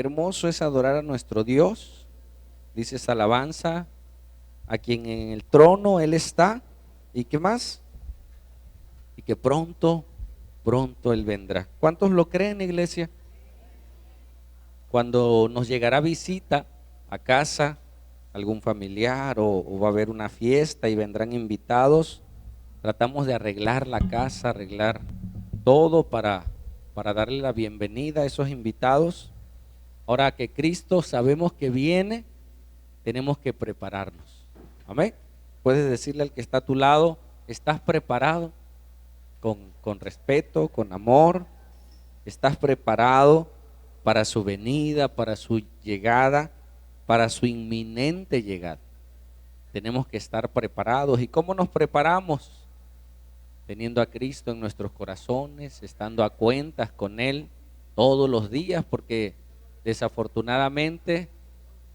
hermoso es adorar a nuestro Dios. Dice esa alabanza, a quien en el trono Él está. ¿Y qué más? Y que pronto, pronto Él vendrá. ¿Cuántos lo creen, iglesia? Cuando nos llegará visita a casa, algún familiar o va a haber una fiesta y vendrán invitados, tratamos de arreglar la casa, arreglar todo para darle la bienvenida a esos invitados. Ahora que Cristo sabemos que viene, tenemos que prepararnos. Amén. Puedes decirle al que está a tu lado, ¿estás preparado? Con respeto, con amor. ¿Estás preparado para su venida, para su llegada, para su inminente llegada? Tenemos que estar preparados. ¿Y cómo nos preparamos? Teniendo a Cristo en nuestros corazones, estando a cuentas con Él todos los días, porque desafortunadamente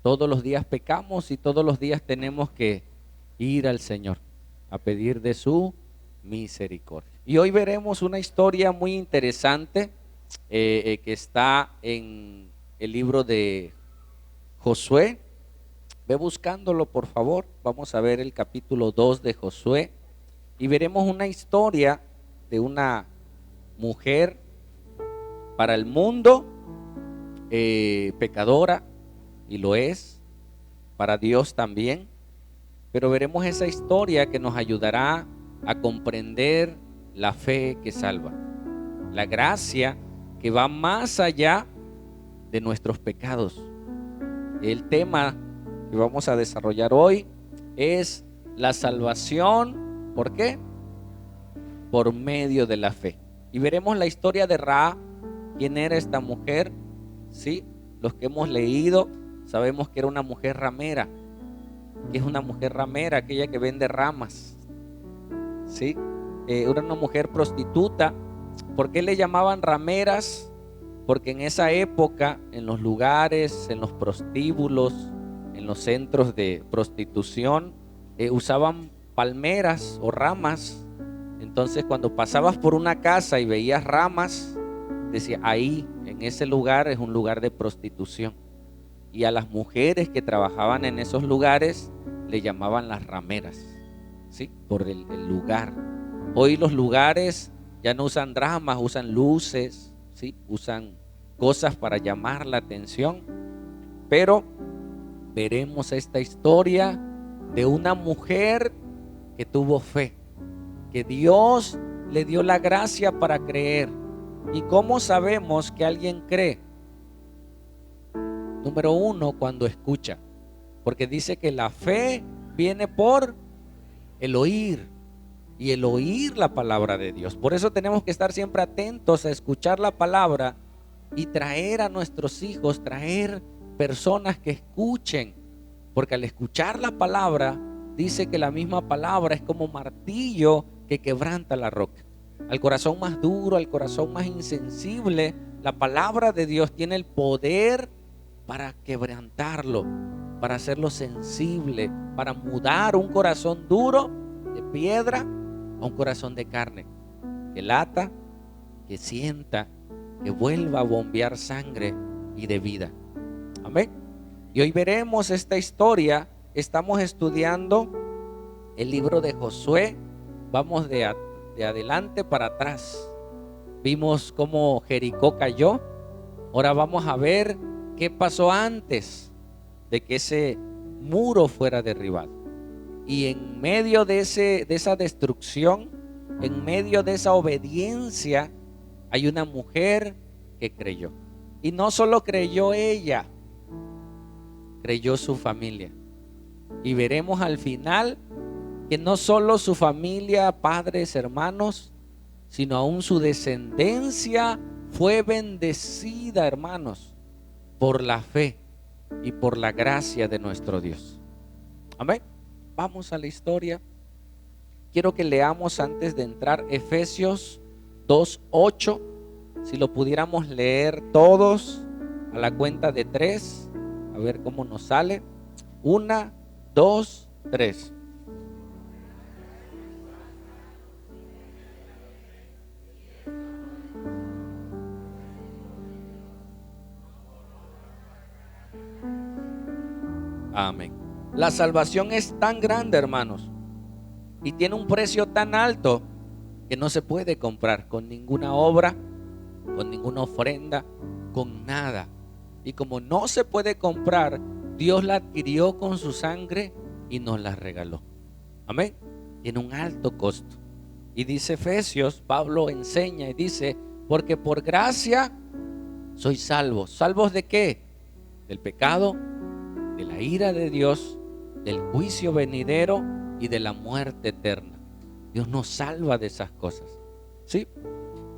todos los días pecamos y todos los días tenemos que ir al Señor a pedir de su misericordia. Y hoy veremos una historia muy interesante que está en el libro de Josué. Ve buscándolo, por favor. Vamos a ver el capítulo 2 de Josué y veremos una historia de una mujer para el mundo pecadora, y lo es para Dios también, pero veremos esa historia que nos ayudará a comprender la fe que salva, la gracia que va más allá de nuestros pecados. El tema que vamos a desarrollar hoy es la salvación. ¿Por qué? Por medio de la fe. Y veremos la historia de Rahab. ¿Quién era esta mujer? Sí, los que hemos leído sabemos que era una mujer ramera. ¿Qué es una mujer ramera? Aquella que vende ramas. Sí, era una mujer prostituta. ¿Por qué le llamaban rameras? Porque en esa época, en los lugares, en los prostíbulos, en los centros de prostitución, usaban palmeras o ramas. Entonces, cuando pasabas por una casa y veías ramas, decía, ahí, en ese lugar es un lugar de prostitución. Y a las mujeres que trabajaban en esos lugares le llamaban las rameras, ¿sí? Por el lugar. Hoy los lugares ya no usan ramas, usan luces, ¿sí? Usan cosas para llamar la atención. Pero veremos esta historia de una mujer que tuvo fe, que Dios le dio la gracia para creer. ¿Y cómo sabemos que alguien cree? Número uno, cuando escucha, porque dice que la fe viene por el oír, y el oír la palabra de Dios. Por eso tenemos que estar siempre atentos a escuchar la palabra y traer a nuestros hijos, traer personas que escuchen, porque al escuchar la palabra, dice que la misma palabra es como martillo que quebranta la roca. Al corazón más duro, al corazón más insensible, la palabra de Dios tiene el poder para quebrantarlo, para hacerlo sensible, para mudar un corazón duro de piedra a un corazón de carne, que lata, que sienta, que vuelva a bombear sangre y de vida. Amén. Y hoy veremos esta historia. Estamos estudiando el libro de Josué. Vamos de adelante para atrás. Vimos cómo Jericó cayó. Ahora vamos a ver qué pasó antes de que ese muro fuera derribado. Y en medio de esa destrucción, en medio de esa obediencia, hay una mujer que creyó. Y no solo creyó ella, creyó su familia. Y veremos al final que no solo su familia, padres, hermanos, sino aún su descendencia fue bendecida, hermanos, por la fe y por la gracia de nuestro Dios. Amén. Vamos a la historia. Quiero que leamos antes de entrar Efesios 2:8. Si lo pudiéramos leer todos a la cuenta de 3, a ver cómo nos sale. 1, 2, 3. Amén. La salvación es tan grande, hermanos, y tiene un precio tan alto que no se puede comprar con ninguna obra, con ninguna ofrenda, con nada. Y como no se puede comprar, Dios la adquirió con su sangre y nos la regaló. Amén. Tiene un alto costo. Y dice Efesios, Pablo enseña y dice, porque por gracia sois salvos. ¿Salvos de qué? Del pecado, de la ira de Dios, del juicio venidero y de la muerte eterna. Dios nos salva de esas cosas, ¿sí?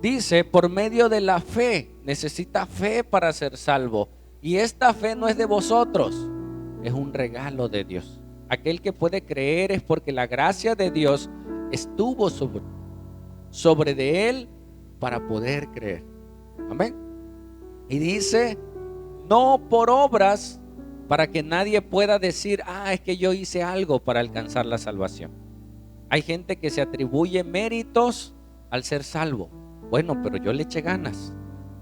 Dice, por medio de la fe. Necesita fe para ser salvo. Y esta fe no es de vosotros, es un regalo de Dios. Aquel que puede creer es porque la gracia de Dios estuvo sobre de él para poder creer. Amén. Y dice, no por obras, para que nadie pueda decir, es que yo hice algo para alcanzar la salvación. Hay gente que se atribuye méritos al ser salvo. Bueno, pero yo le eché ganas.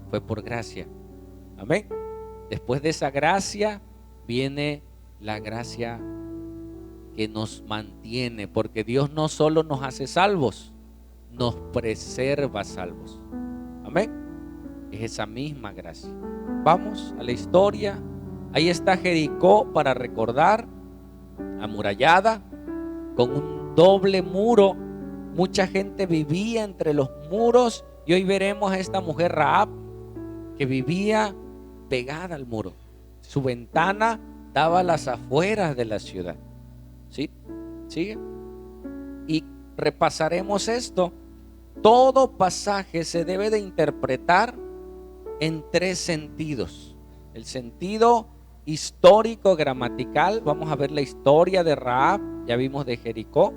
Fue por gracia. Amén. Después de esa gracia viene la gracia que nos mantiene, porque Dios no solo nos hace salvos, nos preserva salvos. Amén. Es esa misma gracia. Vamos a la historia. Ahí está Jericó, para recordar, amurallada, con un doble muro. Mucha gente vivía entre los muros. Y hoy veremos a esta mujer Rahab, que vivía pegada al muro. Su ventana daba a las afueras de la ciudad. ¿Sí? ¿Sigue? Y repasaremos esto. Todo pasaje se debe de interpretar en tres sentidos. El sentido histórico, gramatical. Vamos a ver la historia de Rahab. Ya vimos de Jericó.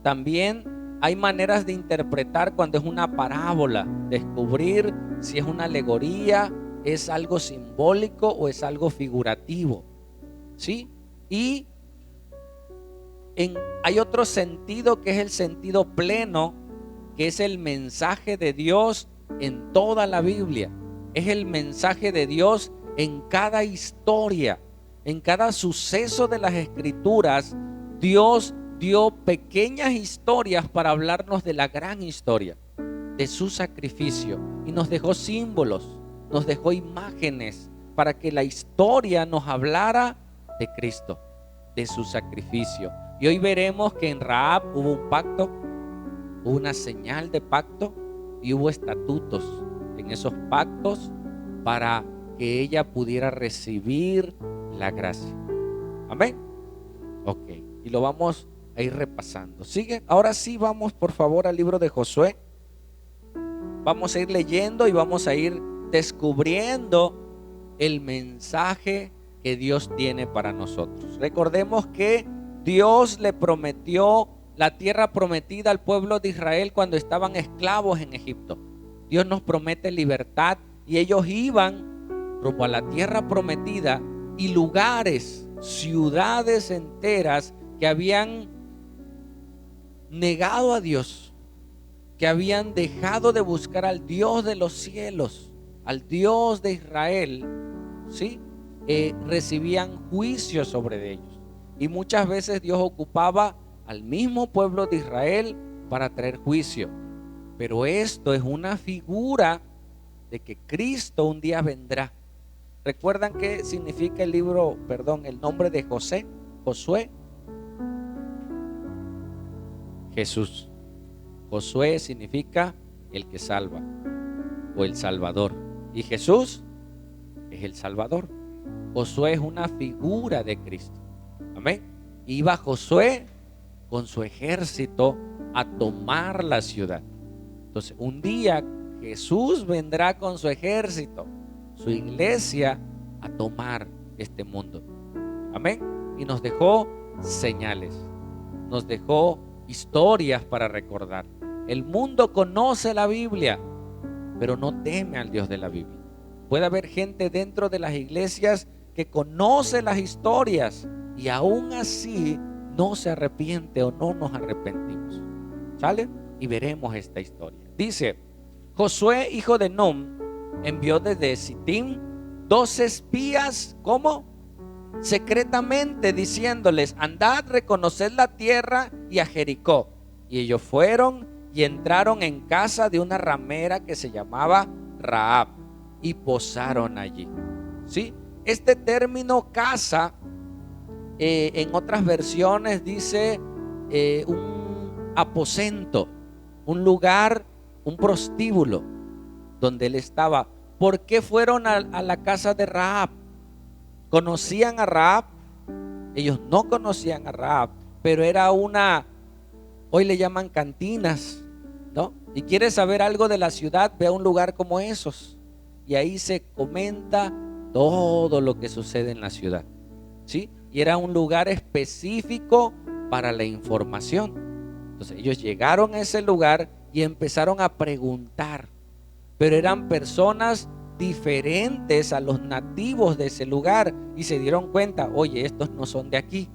También hay maneras de interpretar cuando es una parábola, descubrir si es una alegoría, es algo simbólico o es algo figurativo, ¿sí? Y hay otro sentido que es el sentido pleno, que es el mensaje de Dios en toda la Biblia. Es el mensaje de Dios en cada historia, en cada suceso de las Escrituras. Dios dio pequeñas historias para hablarnos de la gran historia, de su sacrificio, y nos dejó símbolos, nos dejó imágenes para que la historia nos hablara de Cristo, de su sacrificio. Y hoy veremos que en Rahab hubo un pacto, hubo una señal de pacto y hubo estatutos en esos pactos para que ella pudiera recibir la gracia. Amén. Ok, y lo vamos a ir repasando. Sigue. Ahora sí, vamos por favor al libro de Josué. Vamos a ir leyendo y vamos a ir descubriendo el mensaje que Dios tiene para nosotros. Recordemos que Dios le prometió la tierra prometida al pueblo de Israel cuando estaban esclavos en Egipto. Dios nos promete libertad y ellos iban rumbo a la tierra prometida, y lugares, ciudades enteras que habían negado a Dios, que habían dejado de buscar al Dios de los cielos, al Dios de Israel, ¿sí? Recibían juicio sobre ellos. Y muchas veces Dios ocupaba al mismo pueblo de Israel para traer juicio. Pero esto es una figura de que Cristo un día vendrá. ¿Recuerdan qué significa el nombre de Josué? Jesús. Josué significa el que salva o el Salvador. Y Jesús es el Salvador. Josué es una figura de Cristo. Amén. Iba Josué con su ejército a tomar la ciudad. Entonces, un día Jesús vendrá con su ejército, su iglesia, a tomar este mundo. Amén. Y nos dejó señales, nos dejó historias para recordar. El mundo conoce la Biblia, pero no teme al Dios de la Biblia. Puede haber gente dentro de las iglesias que conoce las historias y aún así no se arrepiente o no nos arrepentimos. ¿Sale? Y veremos esta historia. Dice: Josué, hijo de Nun, envió desde Sittim 2 espías, ¿cómo? secretamente diciéndoles: andad, reconoced la tierra y a Jericó. Y ellos fueron y entraron en casa de una ramera que se llamaba Rahab y posaron allí. ¿Sí? Este término casa, en otras versiones dice un aposento, un lugar, un prostíbulo donde él estaba. ¿Por qué fueron a la casa de Rahab? ¿Conocían a Rahab? Ellos no conocían a Rahab, pero era una, hoy le llaman cantinas, ¿no? Y quieres saber algo de la ciudad, ve a un lugar como esos y ahí se comenta todo lo que sucede en la ciudad, ¿sí? Y era un lugar específico para la información. Entonces ellos llegaron a ese lugar y empezaron a preguntar, pero eran personas diferentes a los nativos de ese lugar y se dieron cuenta: oye, estos no son de aquí.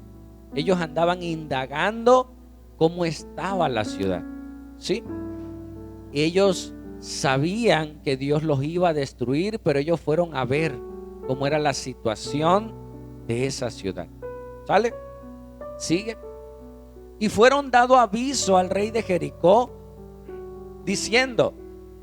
Ellos andaban indagando cómo estaba la ciudad, ¿sí? Ellos sabían que Dios los iba a destruir, pero ellos fueron a ver cómo era la situación de esa ciudad. ¿Sale? Sigue. Y fueron dado aviso al rey de Jericó diciendo: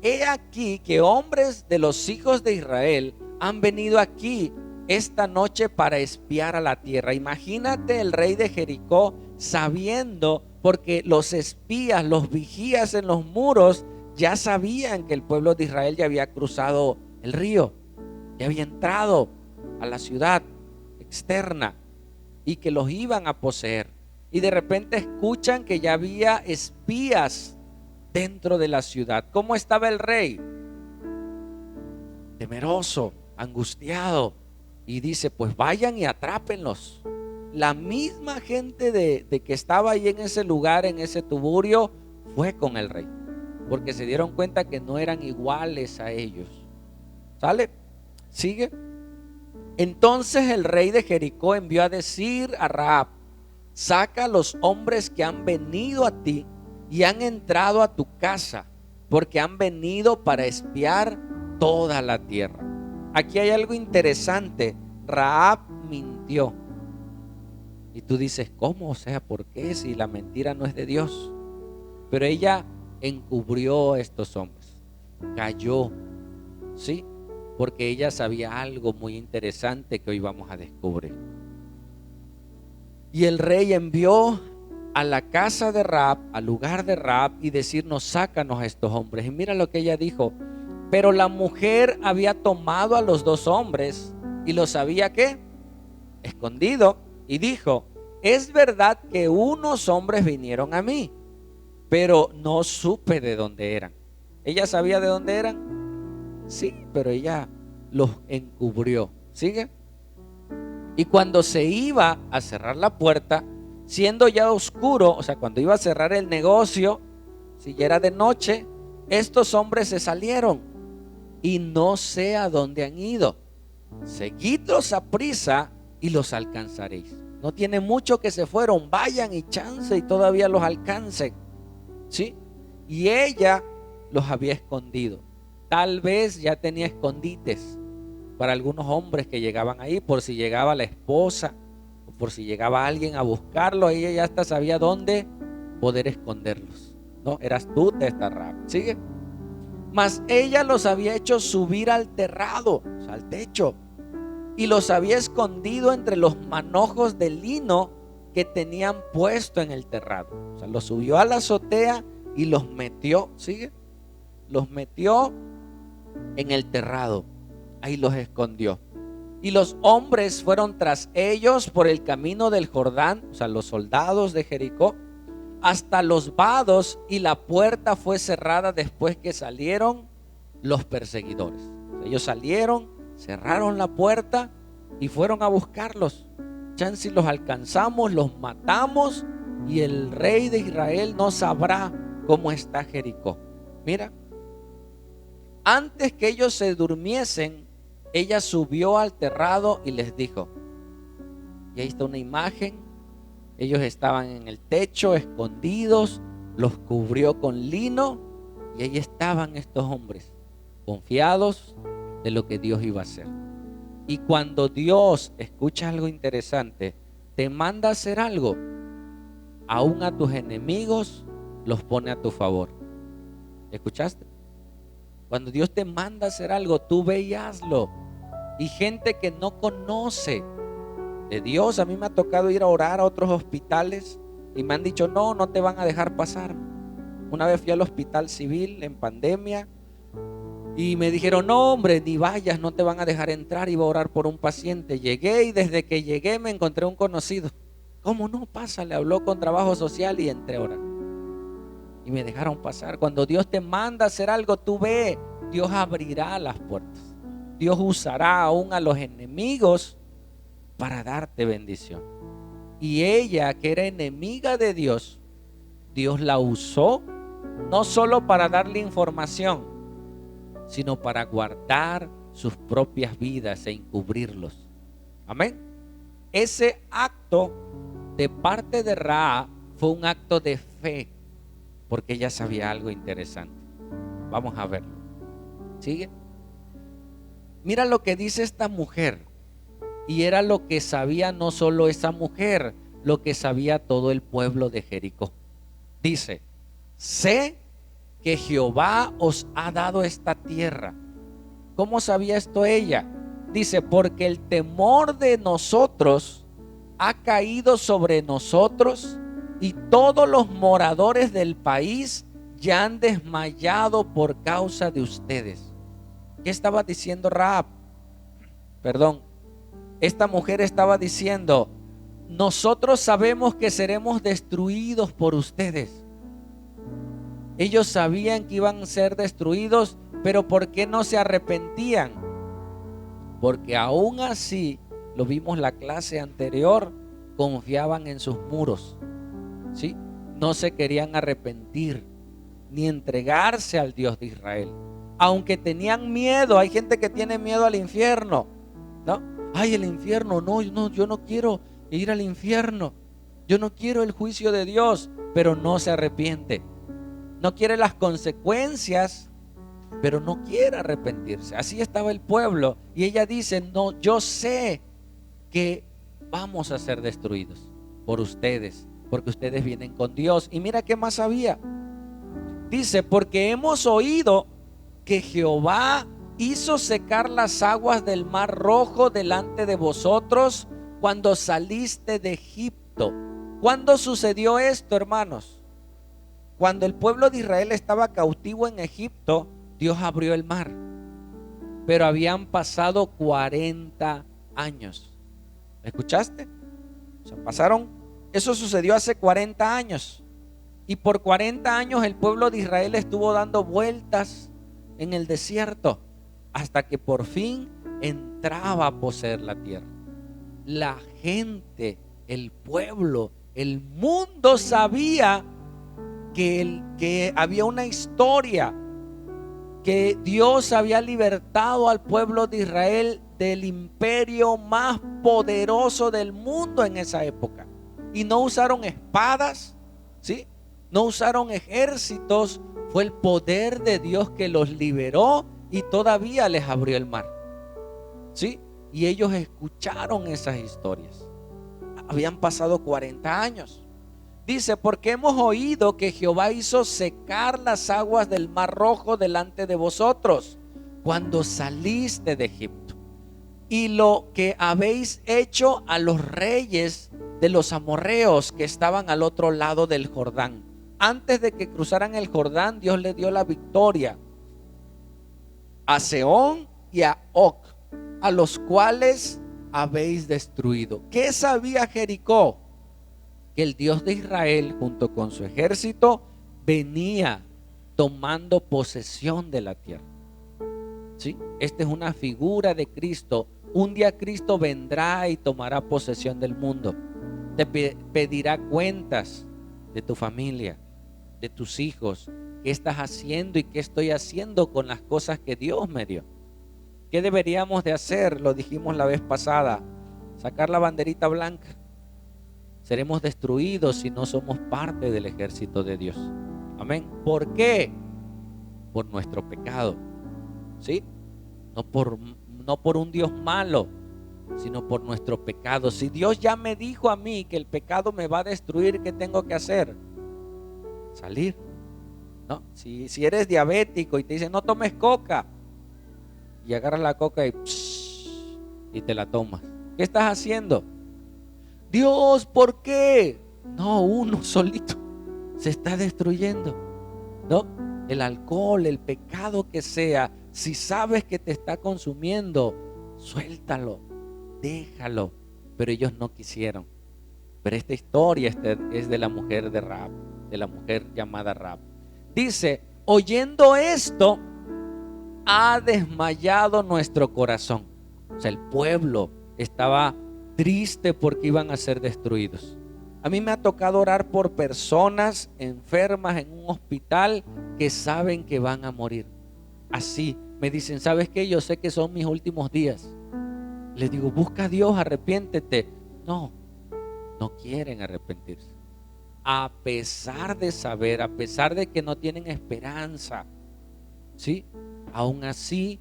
he aquí que hombres de los hijos de Israel han venido aquí esta noche para espiar a la tierra. Imagínate el rey de Jericó sabiendo, porque los espías, los vigías en los muros ya sabían que el pueblo de Israel ya había cruzado el río, ya había entrado a la ciudad externa y que los iban a poseer. Y de repente escuchan que ya había espías dentro de la ciudad. ¿Cómo estaba el rey? Temeroso, angustiado, y dice: pues vayan y atrápenlos. La misma gente de que estaba ahí en ese lugar, en ese tuburio, fue con el rey, porque se dieron cuenta que no eran iguales a ellos. ¿Sale? Sigue. Entonces el rey de Jericó envió a decir a Rahab: saca a los hombres que han venido a ti y han entrado a tu casa, porque han venido para espiar toda la tierra. Aquí hay algo interesante. Rahab mintió. Y tú dices: ¿cómo? O sea, ¿por qué? Si la mentira no es de Dios. Pero ella encubrió a estos hombres, cayó, ¿sí? Porque ella sabía algo muy interesante que hoy vamos a descubrir. Y el rey envió a la casa de Rahab, al lugar de Rahab, y decirnos: sácanos a estos hombres. Y mira lo que ella dijo: pero la mujer había tomado a los dos hombres y los había, ¿qué? Escondido. Y dijo: es verdad que unos hombres vinieron a mí, pero no supe de dónde eran. ¿Ella sabía de dónde eran? Sí, pero ella los encubrió. ¿Sigue? Y cuando se iba a cerrar la puerta, siendo ya oscuro, o sea, cuando iba a cerrar el negocio, si ya era de noche, estos hombres se salieron y no sé a dónde han ido. Seguidlos a prisa y los alcanzaréis. No tiene mucho que se fueron, vayan y chance y todavía los alcancen, ¿sí? Y ella los había escondido. Tal vez ya tenía escondites para algunos hombres que llegaban ahí, por si llegaba la esposa o por si llegaba alguien a buscarlo. Ella ya hasta sabía dónde poder esconderlos, ¿no? Era astuta esta Rahab. ¿Sigue? Mas ella los había hecho subir al terrado, o sea, al techo, y los había escondido entre los manojos de lino que tenían puesto en el terrado. O sea, los subió a la azotea y los metió, ¿sigue? Los metió en el terrado. Ahí los escondió. Y los hombres fueron tras ellos por el camino del Jordán, o sea, los soldados de Jericó, hasta los vados, y la puerta fue cerrada después que salieron los perseguidores. O sea, ellos salieron, cerraron la puerta y fueron a buscarlos. Chance los alcanzamos, los matamos y el rey de Israel no sabrá cómo está Jericó. Mira, antes que ellos se durmiesen, ella subió al terrado y les dijo, y ahí está una imagen, ellos estaban en el techo escondidos, los cubrió con lino y ahí estaban estos hombres confiados de lo que Dios iba a hacer. Y cuando Dios, escucha algo interesante, te manda a hacer algo, aún a tus enemigos los pone a tu favor. ¿Escuchaste? Cuando Dios te manda a hacer algo, tú ve y hazlo. Y gente que no conoce de Dios, a mí me ha tocado ir a orar a otros hospitales y me han dicho, no, no te van a dejar pasar. Una vez fui al hospital civil en pandemia y me dijeron, no hombre, ni vayas, no te van a dejar entrar. Iba a orar por un paciente. Llegué y desde que llegué me encontré un conocido. ¿Cómo no? Pasa, le habló con trabajo social y entré a orar. Y me dejaron pasar. Cuando Dios te manda a hacer algo, tú ve, Dios abrirá las puertas. Dios usará aún a los enemigos para darte bendición. Y ella, que era enemiga de Dios, Dios la usó no solo para darle información, sino para guardar sus propias vidas e encubrirlos. Amén. Ese acto de parte de Rahab fue un acto de fe, porque ella sabía algo interesante. Vamos a verlo. ¿Sigue? Mira lo que dice esta mujer. Y era lo que sabía no solo esa mujer, lo que sabía todo el pueblo de Jericó. Dice, sé que Jehová os ha dado esta tierra. ¿Cómo sabía esto ella? Dice, porque el temor de nosotros ha caído sobre nosotros y todos los moradores del país ya han desmayado por causa de ustedes. ¿Qué estaba diciendo Rahab? Esta mujer estaba diciendo, nosotros sabemos que seremos destruidos por ustedes. Ellos sabían que iban a ser destruidos, pero ¿por qué no se arrepentían? Porque aún así, lo vimos la clase anterior, confiaban en sus muros, ¿sí? No se querían arrepentir ni entregarse al Dios de Israel. Aunque tenían miedo, hay gente que tiene miedo al infierno, ¿no? Ay, el infierno, no, yo no quiero ir al infierno. Yo no quiero el juicio de Dios, pero no se arrepiente. No quiere las consecuencias, pero no quiere arrepentirse. Así estaba el pueblo. Y ella dice, no, yo sé que vamos a ser destruidos por ustedes, porque ustedes vienen con Dios. Y mira qué más había. Dice, porque hemos oído que Jehová hizo secar las aguas del mar Rojo delante de vosotros cuando saliste de Egipto. ¿Cuándo sucedió esto, hermanos? Cuando el pueblo de Israel estaba cautivo en Egipto, Dios abrió el mar. Pero habían pasado 40 años. ¿Escuchaste? O sea, eso sucedió hace 40 años. Y por 40 años el pueblo de Israel estuvo dando vueltas en el desierto, hasta que por fin entraba a poseer la tierra. La gente, el pueblo, el mundo sabía que había una historia, que Dios había libertado al pueblo de Israel del imperio más poderoso del mundo en esa época. Y no usaron espadas, ¿sí? No usaron ejércitos, fue el poder de Dios que los liberó. Y todavía les abrió el mar, ¿sí? Y ellos escucharon esas historias. Habían pasado 40 años. Dice, porque hemos oído que Jehová hizo secar las aguas del mar Rojo delante de vosotros cuando saliste de Egipto. Y lo que habéis hecho a los reyes de los amorreos que estaban al otro lado del Jordán. Antes de que cruzaran el Jordán, Dios les dio la victoria a Sehón y a Og, a los cuales habéis destruido. ¿Qué sabía Jericó? Que el Dios de Israel junto con su ejército venía tomando posesión de la tierra, ¿sí? Esta es una figura de Cristo. Un día Cristo vendrá y tomará posesión del mundo. Te pedirá cuentas de tu familia, de tus hijos. ¿Qué estás haciendo y qué estoy haciendo con las cosas que Dios me dio? ¿Qué deberíamos de hacer? Lo dijimos la vez pasada. Sacar la banderita blanca. Seremos destruidos si no somos parte del ejército de Dios. Amén. ¿Por qué? Por nuestro pecado, ¿sí? No por un Dios malo, sino por nuestro pecado. Si Dios ya me dijo a mí que el pecado me va a destruir, ¿qué tengo que hacer? Salir, ¿no? Si eres diabético y te dicen no tomes coca, y agarras la coca y te la tomas, ¿qué estás haciendo? Dios, ¿por qué? No, uno solito se está destruyendo, ¿no? El alcohol, el pecado que sea, si sabes que te está consumiendo, suéltalo, déjalo. Pero ellos no quisieron. Pero esta historia es de la mujer de Rahab, de la mujer llamada Rahab. Dice, oyendo esto, ha desmayado nuestro corazón. O sea, el pueblo estaba triste porque iban a ser destruidos. A mí me ha tocado orar por personas enfermas en un hospital que saben que van a morir. Así, me dicen, ¿sabes qué? Yo sé que son mis últimos días. Les digo, busca a Dios, arrepiéntete. No quieren arrepentirse. A pesar de saber, a pesar de que no tienen esperanza, ¿sí? Aún así,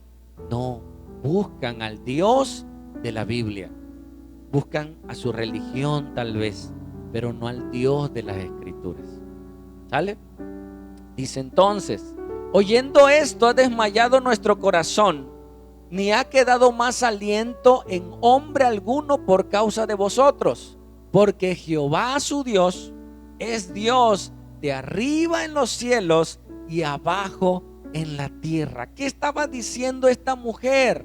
no buscan al Dios de la Biblia. Buscan a su religión tal vez, pero no al Dios de las Escrituras. ¿Sale? Dice entonces, oyendo esto ha desmayado nuestro corazón, ni ha quedado más aliento en hombre alguno por causa de vosotros, porque Jehová su Dios es Dios de arriba en los cielos y abajo en la tierra. ¿Qué estaba diciendo esta mujer?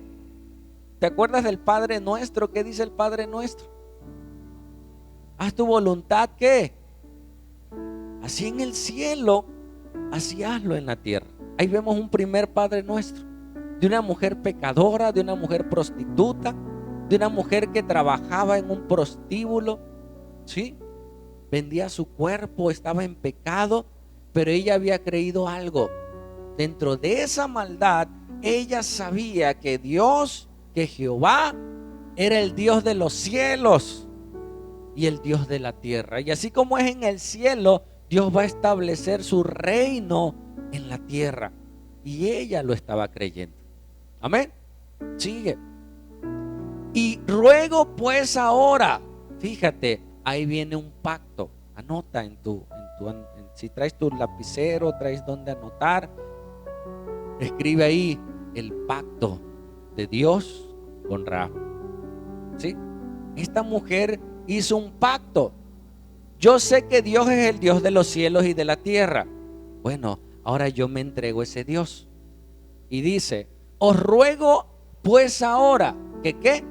¿Te acuerdas del Padre Nuestro? ¿Qué dice el Padre Nuestro? Haz tu voluntad, ¿qué? Así en el cielo, así hazlo en la tierra. Ahí vemos un primer Padre Nuestro, de una mujer pecadora, de una mujer prostituta, de una mujer que trabajaba en un prostíbulo, ¿sí? Vendía su cuerpo, estaba en pecado, pero ella había creído algo. Dentro de esa maldad, ella sabía que Dios, que Jehová, era el Dios de los cielos y el Dios de la tierra. Y así como es en el cielo, Dios va a establecer su reino en la tierra. Y ella lo estaba creyendo. Amén. Sigue. Y ruego pues ahora, fíjate, ahí viene un pacto. Anota si traes tu lapicero, traes donde anotar, escribe ahí el pacto de Dios con Rahab. ¿Sí? Esta mujer hizo un pacto. Yo sé que Dios es el Dios de los cielos y de la tierra. Bueno, ahora yo me entrego a ese Dios. Y dice, os ruego pues ahora, ¿que qué?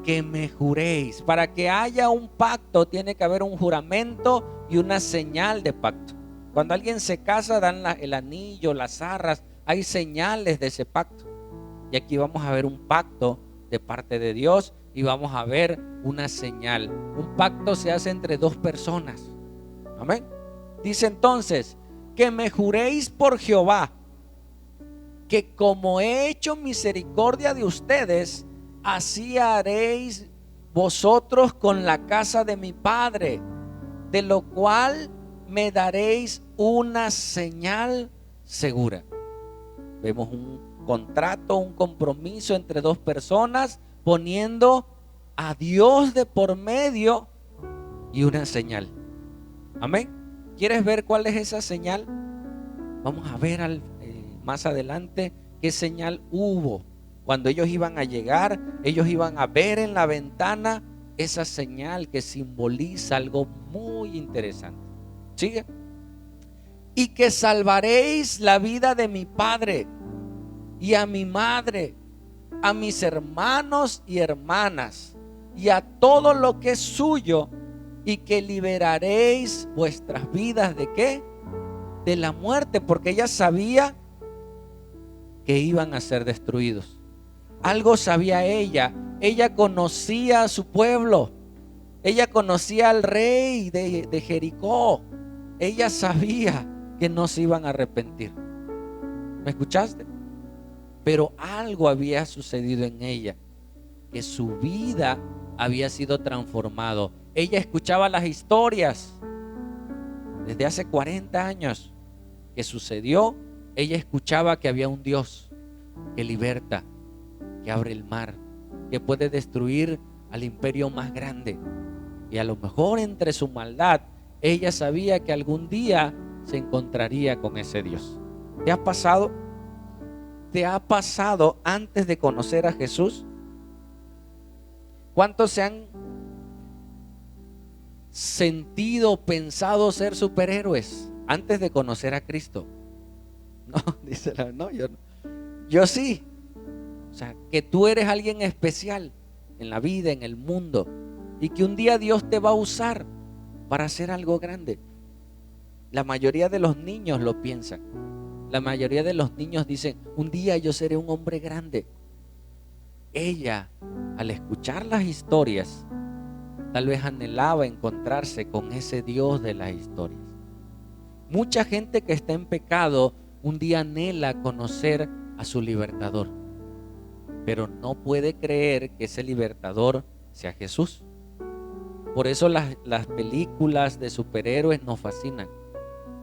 Que me juréis. Para que haya un pacto tiene que haber un juramento y una señal de pacto. Cuando alguien se casa dan el anillo, las arras, hay señales de ese pacto. Y aquí vamos a ver un pacto de parte de Dios y vamos a ver una señal. Un pacto se hace entre dos personas. Amén. Dice entonces, que me juréis por Jehová, que como he hecho misericordia de ustedes, así haréis vosotros con la casa de mi padre, de lo cual me daréis una señal segura. Vemos un contrato, un compromiso entre dos personas, poniendo a Dios de por medio y una señal. Amén. ¿Quieres ver cuál es esa señal? Vamos a ver más adelante qué señal hubo. Cuando ellos iban a llegar, ellos iban a ver en la ventana esa señal que simboliza algo muy interesante. Sigue. Y que salvaréis la vida de mi padre y a mi madre, a mis hermanos y hermanas, y a todo lo que es suyo, y que liberaréis vuestras vidas ¿de qué? De la muerte, porque ella sabía que iban a ser destruidos. Algo sabía ella. Ella conocía a su pueblo. Ella conocía al rey de Jericó. Ella sabía que no se iban a arrepentir. ¿Me escuchaste? Pero algo había sucedido en ella, que su vida había sido transformado. Ella escuchaba las historias desde hace 40 años que sucedió. Ella escuchaba que había un Dios que liberta, que abre el mar, que puede destruir al imperio más grande. Y a lo mejor entre su maldad, ella sabía que algún día se encontraría con ese Dios. ¿Te ha pasado? ¿Te ha pasado antes de conocer a Jesús? ¿Cuántos se han sentido, pensado ser superhéroes antes de conocer a Cristo? No, dice no, yo sí. O sea, que tú eres alguien especial en la vida, en el mundo, y que un día Dios te va a usar para hacer algo grande. La mayoría de los niños lo piensan. La mayoría de los niños dicen, un día yo seré un hombre grande. Ella, al escuchar las historias, tal vez anhelaba encontrarse con ese Dios de las historias. Mucha gente que está en pecado un día anhela conocer a su libertador, pero no puede creer que ese libertador sea Jesús. Por eso las películas de superhéroes nos fascinan.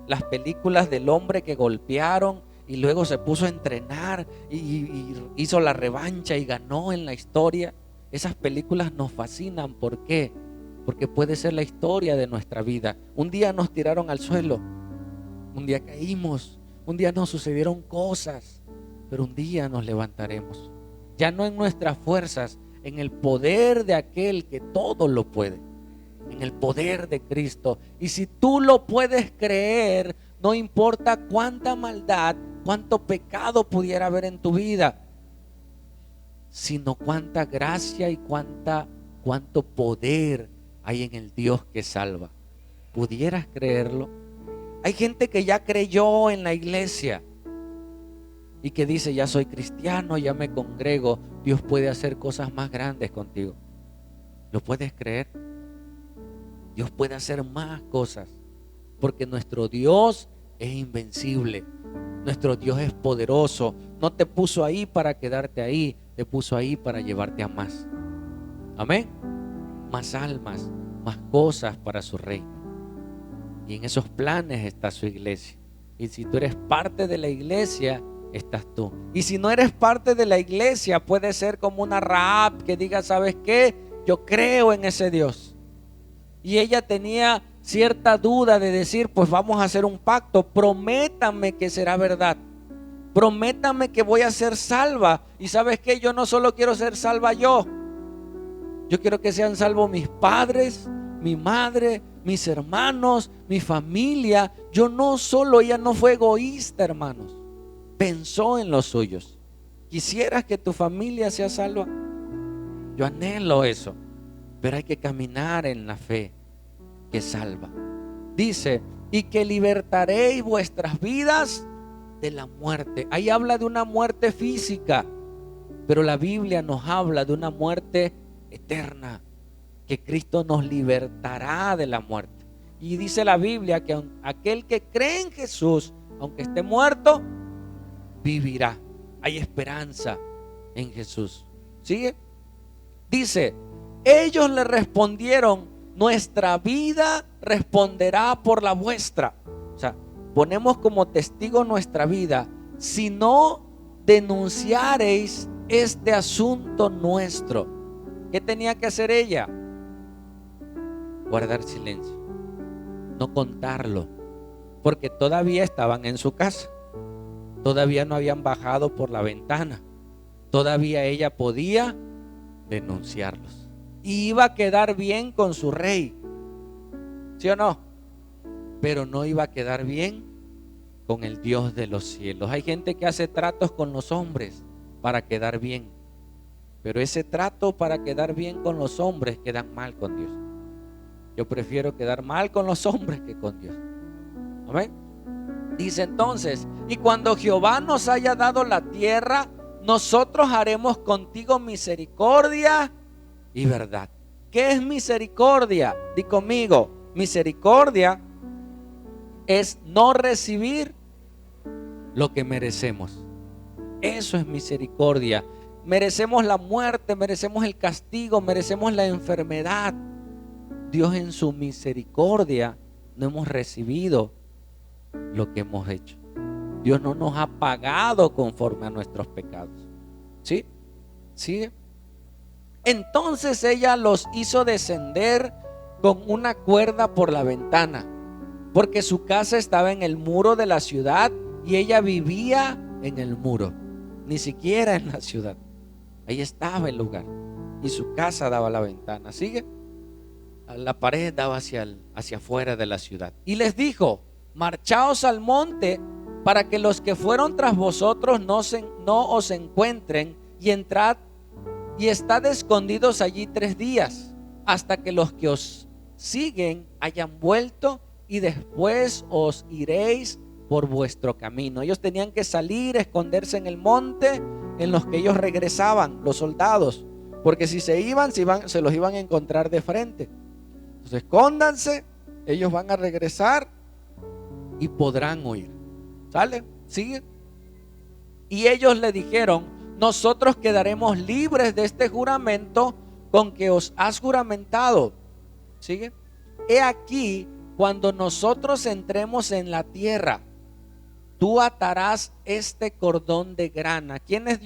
Las películas del hombre que golpearon y luego se puso a entrenar y hizo la revancha y ganó en la historia. Esas películas nos fascinan. ¿Por qué? Porque puede ser la historia de nuestra vida. Un día nos tiraron al suelo, un día caímos, un día nos sucedieron cosas, pero un día nos levantaremos. Ya no en nuestras fuerzas, en el poder de aquel que todo lo puede, en el poder de Cristo. Y si tú lo puedes creer, no importa cuánta maldad, cuánto pecado pudiera haber en tu vida, sino cuánta gracia y cuánto poder hay en el Dios que salva. ¿Pudieras creerlo? Hay gente que ya creyó en la iglesia y que dice, ya soy cristiano, ya me congrego. Dios puede hacer cosas más grandes contigo. ¿Lo puedes creer? Dios puede hacer más cosas, porque nuestro Dios es invencible. Nuestro Dios es poderoso. No te puso ahí para quedarte ahí, te puso ahí para llevarte a más. Amén. Más almas, más cosas para su reino. Y en esos planes está su iglesia. Y si tú eres parte de la iglesia, estás tú. Y si no eres parte de la iglesia, puede ser como una Rahab que diga, ¿sabes qué? Yo creo en ese Dios. Y ella tenía cierta duda de decir, pues vamos a hacer un pacto. Prométame que será verdad. Prométame que voy a ser salva. Y ¿sabes qué? Yo no solo quiero ser salva yo quiero que sean salvos mis padres, mi madre, mis hermanos, mi familia. Ella no fue egoísta, hermanos. Pensó en los suyos. ¿Quisieras que tu familia sea salva? Yo anhelo eso. Pero hay que caminar en la fe que salva. Dice, y que libertaréis vuestras vidas de la muerte. Ahí habla de una muerte física, pero la Biblia nos habla de una muerte eterna, que Cristo nos libertará de la muerte. Y dice la Biblia que aquel que cree en Jesús, aunque esté muerto, vivirá. Hay esperanza en Jesús. ¿Sigue? Dice, ellos le respondieron, nuestra vida responderá por la vuestra. O sea, ponemos como testigo nuestra vida. Si no denunciareis este asunto nuestro. ¿Qué tenía que hacer ella? Guardar silencio, no contarlo, porque todavía estaban en su casa, todavía no habían bajado por la ventana, todavía ella podía denunciarlos y iba a quedar bien con su rey, ¿sí o no? Pero no iba a quedar bien con el Dios de los cielos. Hay gente que hace tratos con los hombres para quedar bien, pero ese trato para quedar bien con los hombres quedan mal con Dios. Yo prefiero quedar mal con los hombres que con Dios. Amén. Dice entonces, y cuando Jehová nos haya dado la tierra, nosotros haremos contigo misericordia y verdad. ¿Qué es misericordia? Di conmigo, misericordia es no recibir lo que merecemos. Eso es misericordia. Merecemos la muerte, merecemos el castigo, merecemos la enfermedad. Dios en su misericordia no hemos recibido lo que hemos hecho. Dios no nos ha pagado conforme a nuestros pecados. ¿Sí? ¿Sigue? Entonces ella los hizo descender con una cuerda por la ventana, porque su casa estaba en el muro de la ciudad y ella vivía en el muro, ni siquiera en la ciudad. Ahí estaba el lugar y su casa daba a la ventana. Sigue. La pared daba hacia afuera de la ciudad. Y les dijo: marchaos al monte para que los que fueron tras vosotros no os encuentren, y entrad y estad escondidos allí 3 días, hasta que los que os siguen hayan vuelto, y después os iréis por vuestro camino. Ellos tenían que salir, esconderse en el monte en los que ellos regresaban, los soldados, porque si se iban, se los iban a encontrar de frente. Entonces escóndanse, ellos van a regresar y podrán huir. ¿Sale? ¿Sigue? Y ellos le dijeron: nosotros quedaremos libres de este juramento con que os has juramentado. ¿Sigue? He aquí, cuando nosotros entremos en la tierra, tú atarás este cordón de grana. ¿Quién le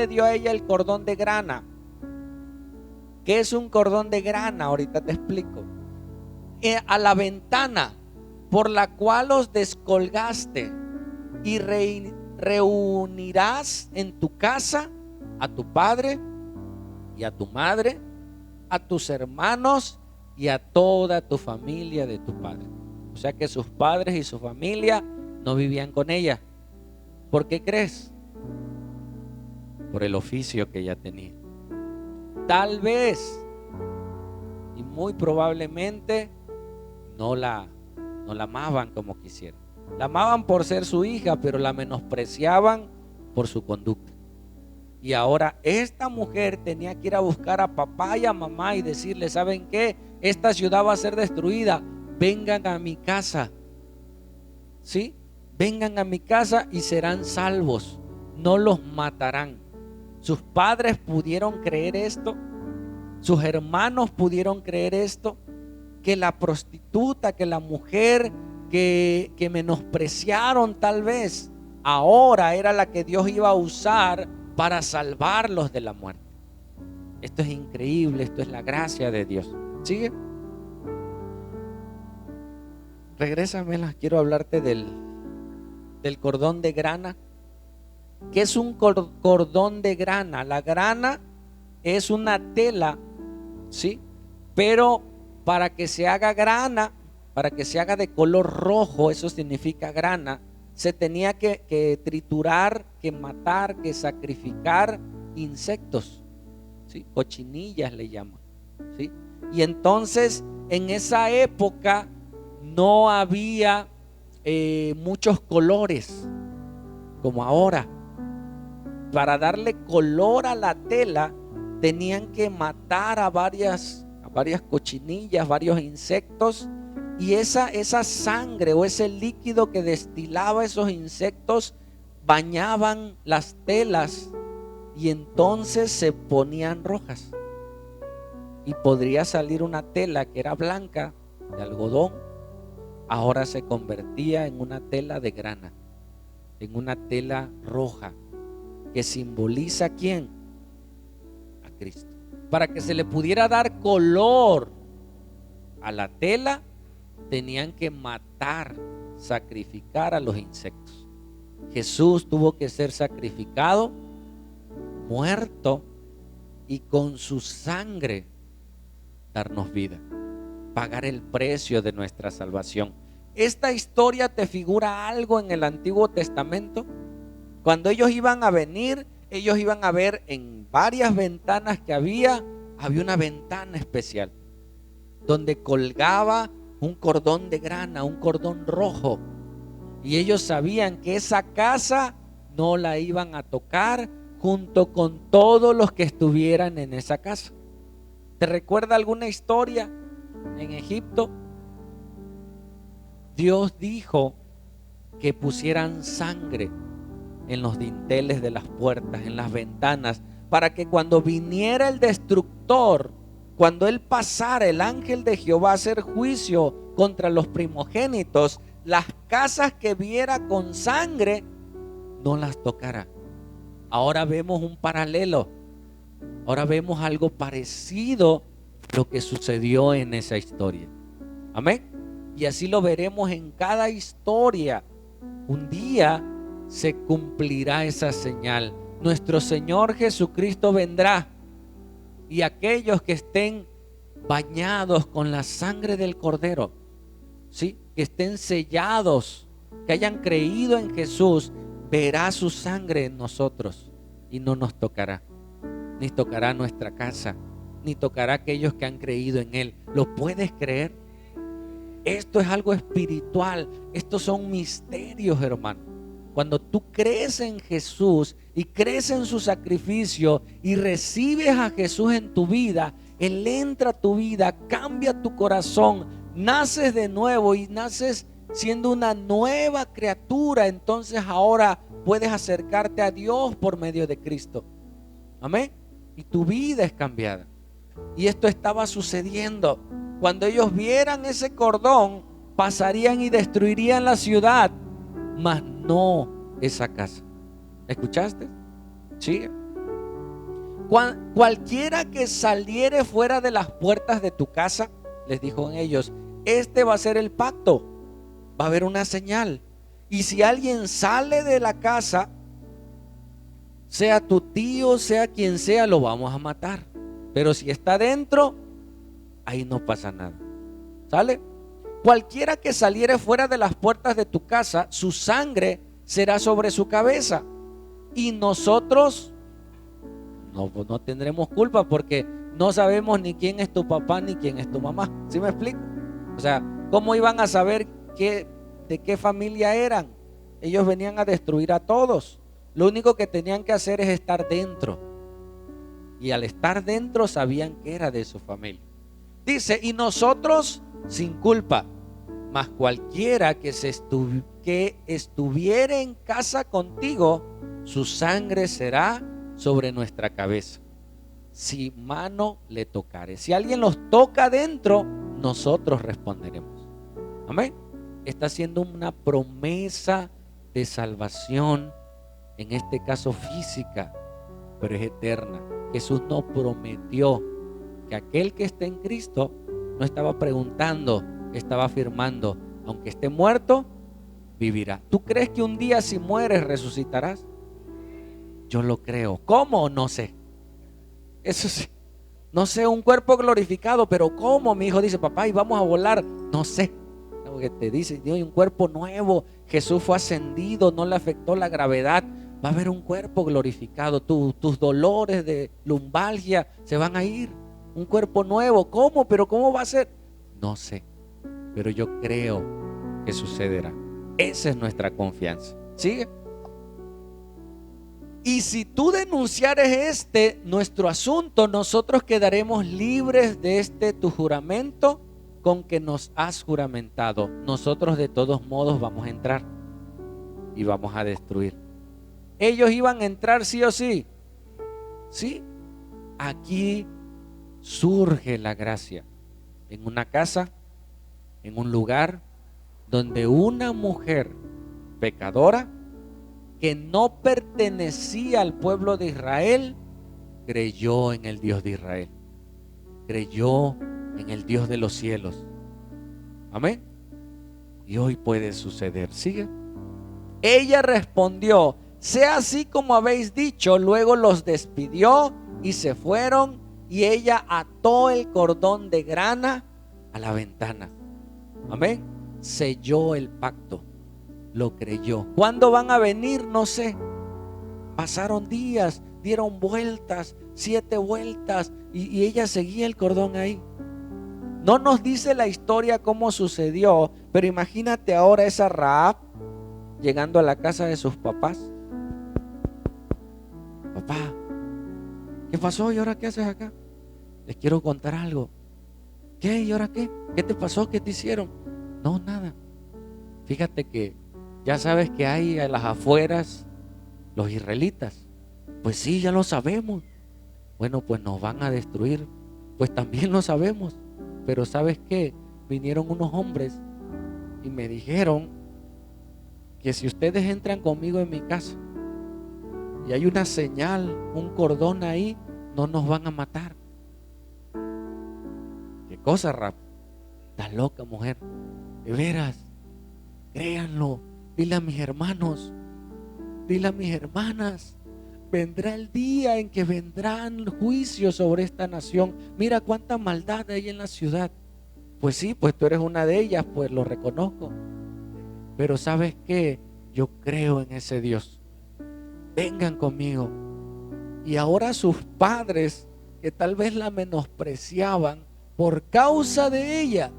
dio a ella el cordón de grana? ¿Qué es un cordón de grana? Ahorita te explico. A la ventana por la cual os descolgaste, y reunirás en tu casa a tu padre y a tu madre, a tus hermanos y a toda tu familia de tu padre. O sea que sus padres y su familia no vivían con ella. ¿Por qué crees? Por el oficio que ella tenía. Tal vez y muy probablemente no la amaban como quisieran. La amaban por ser su hija, pero la menospreciaban por su conducta. Y ahora esta mujer tenía que ir a buscar a papá y a mamá y decirle: ¿saben qué? Esta ciudad va a ser destruida, vengan a mi casa. ¿Sí? Vengan a mi casa y serán salvos, no los matarán. Sus padres pudieron creer esto, sus hermanos pudieron creer esto, que la prostituta, que la mujer que menospreciaron tal vez, ahora era la que Dios iba a usar para salvarlos de la muerte. Esto es increíble, esto es la gracia de Dios. ¿Sigue? Regrésamela, quiero hablarte del cordón de grana. ¿Qué es un cordón de grana? La grana es una tela, ¿sí? Pero para que se haga grana, para que se haga de color rojo, eso significa grana, se tenía que triturar, que matar, que sacrificar insectos, ¿sí? Cochinillas le llaman, ¿sí? Y entonces en esa época no había muchos colores como ahora. Para darle color a la tela tenían que matar a varias cochinillas, varios insectos, y esa sangre o ese líquido que destilaba esos insectos bañaban las telas y entonces se ponían rojas, y podría salir una tela que era blanca de algodón, ahora se convertía en una tela de grana, en una tela roja, que simboliza ¿a quién? A Cristo. Para que se le pudiera dar color a la tela, tenían que matar, sacrificar a los insectos. Jesús tuvo que ser sacrificado, muerto, y con su sangre darnos vida, pagar el precio de nuestra salvación. ¿Esta historia te figura algo en el Antiguo Testamento? Cuando ellos iban a venir, ellos iban a ver en varias ventanas que había una ventana especial donde colgaba un cordón de grana, un cordón rojo, y ellos sabían que esa casa no la iban a tocar junto con todos los que estuvieran en esa casa. ¿Te recuerda alguna historia en Egipto? Dios dijo que pusieran sangre en los dinteles de las puertas, en las ventanas, para que cuando viniera el destructor, cuando él pasara, el ángel de Jehová, a hacer juicio contra los primogénitos, las casas que viera con sangre no las tocará. Ahora vemos un paralelo. Ahora vemos algo parecido a lo que sucedió en esa historia. Amén. Y así lo veremos en cada historia. Un día se cumplirá esa señal. Nuestro Señor Jesucristo vendrá, y aquellos que estén bañados con la sangre del Cordero, ¿sí?, que estén sellados, que hayan creído en Jesús, verá su sangre en nosotros y no nos tocará, ni tocará nuestra casa, ni tocará a aquellos que han creído en Él. ¿Lo puedes creer? Esto es algo espiritual. Estos son misterios, hermano. Cuando tú crees en Jesús y crees en su sacrificio y recibes a Jesús en tu vida, Él entra a tu vida, cambia tu corazón, naces de nuevo y naces siendo una nueva criatura. Entonces ahora puedes acercarte a Dios por medio de Cristo. Amén. Y tu vida es cambiada. Y esto estaba sucediendo. Cuando ellos vieran ese cordón, pasarían y destruirían la ciudad, mas no esa casa. ¿Escuchaste? Sigue. Cualquiera que saliere fuera de las puertas de tu casa, les dijo ellos, este va a ser el pacto. Va a haber una señal. Y si alguien sale de la casa, sea tu tío, sea quien sea, lo vamos a matar. Pero si está dentro, ahí no pasa nada. ¿Sale? Cualquiera que saliere fuera de las puertas de tu casa, su sangre será sobre su cabeza. Y nosotros no tendremos culpa, porque no sabemos ni quién es tu papá ni quién es tu mamá. ¿Sí me explico? O sea, ¿cómo iban a saber de qué familia eran? Ellos venían a destruir a todos. Lo único que tenían que hacer es estar dentro. Y al estar dentro sabían que era de su familia. Dice, y nosotros sin culpa, mas cualquiera que estuviere en casa contigo, su sangre será sobre nuestra cabeza, si mano le tocare. Si alguien los toca dentro, nosotros responderemos. Amén. Está haciendo una promesa de salvación, en este caso física, pero es eterna. Jesús nos prometió que aquel que esté en Cristo no estaba preguntando, estaba afirmando, aunque esté muerto, vivirá. ¿Tú crees que un día, si mueres, resucitarás? Yo lo creo. ¿Cómo? No sé. Eso sí. No sé, un cuerpo glorificado, pero ¿cómo? Mi hijo dice, papá, y vamos a volar. No sé. Lo que te dice, Dios, un cuerpo nuevo. Jesús fue ascendido, no le afectó la gravedad. Va a haber un cuerpo glorificado. Tus dolores de lumbalgia se van a ir. Un cuerpo nuevo. ¿Cómo? ¿Pero cómo va a ser? No sé. Pero yo creo que sucederá. Esa es nuestra confianza. ¿Sigue? Y si tú denunciares nuestro asunto, nosotros quedaremos libres de tu juramento con que nos has juramentado. Nosotros de todos modos vamos a entrar y vamos a destruir. Ellos iban a entrar sí o sí. Sí. Aquí surge la gracia. En una casa, en un lugar donde una mujer pecadora que no pertenecía al pueblo de Israel, creyó en el Dios de Israel, creyó en el Dios de los cielos. Amén. Y hoy puede suceder. Sigue. Ella respondió, sea así como habéis dicho. Luego los despidió y se fueron, y ella ató el cordón de grana a la ventana. Amén. Selló el pacto. Lo creyó. ¿Cuándo van a venir? No sé. Pasaron días, dieron vueltas, 7 vueltas, y ella seguía el cordón ahí. No nos dice la historia cómo sucedió, pero imagínate ahora esa Rahab llegando a la casa de sus papás. Papá, ¿qué pasó? ¿Y ahora qué haces acá? Les quiero contar algo. ¿Qué? ¿Y ahora qué? ¿Qué te pasó? ¿Qué te hicieron? No, nada. Fíjate que ya sabes que hay a las afueras los israelitas. Pues sí, ya lo sabemos. Bueno, pues nos van a destruir. Pues también lo sabemos. Pero ¿sabes qué? Vinieron unos hombres y me dijeron que si ustedes entran conmigo en mi casa y hay una señal, un cordón ahí, no nos van a matar. ¿Qué cosa, Rap? Estás loca, mujer. De veras, créanlo. Dile a mis hermanos, dile a mis hermanas, vendrá el día en que vendrán juicios sobre esta nación. Mira cuánta maldad hay en la ciudad. Pues sí, pues tú eres una de ellas, pues lo reconozco. Pero ¿sabes qué? Yo creo en ese Dios. Vengan conmigo. Y ahora sus padres, que tal vez la menospreciaban por causa de ella,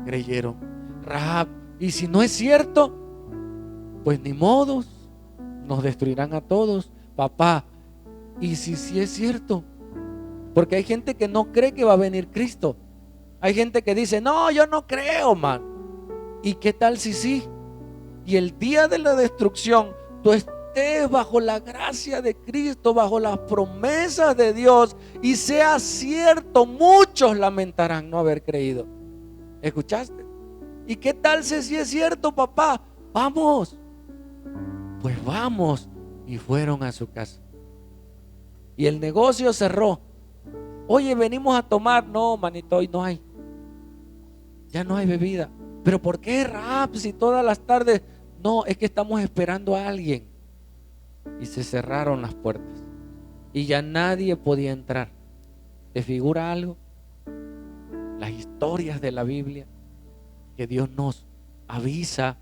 creyeron. Rahab, y si no es cierto, pues ni modos, nos destruirán a todos. Papá, y si sí es cierto, porque hay gente que no cree que va a venir Cristo. Hay gente que dice, no, yo no creo, man. ¿Y qué tal si sí? Y el día de la destrucción, tú estés bajo la gracia de Cristo, bajo las promesas de Dios, y sea cierto, muchos lamentarán no haber creído. ¿Escuchaste? ¿Y qué tal si sí es cierto, papá? Vamos. Pues vamos. Y fueron a su casa. Y el negocio cerró. Oye, venimos a tomar. No, manito, hoy no hay. Ya no hay bebida. ¿Pero por qué, Rahab, si todas las tardes? No, es que estamos esperando a alguien. Y se cerraron las puertas. Y ya nadie podía entrar. ¿Te figura algo? Las historias de la Biblia, que Dios nos avisa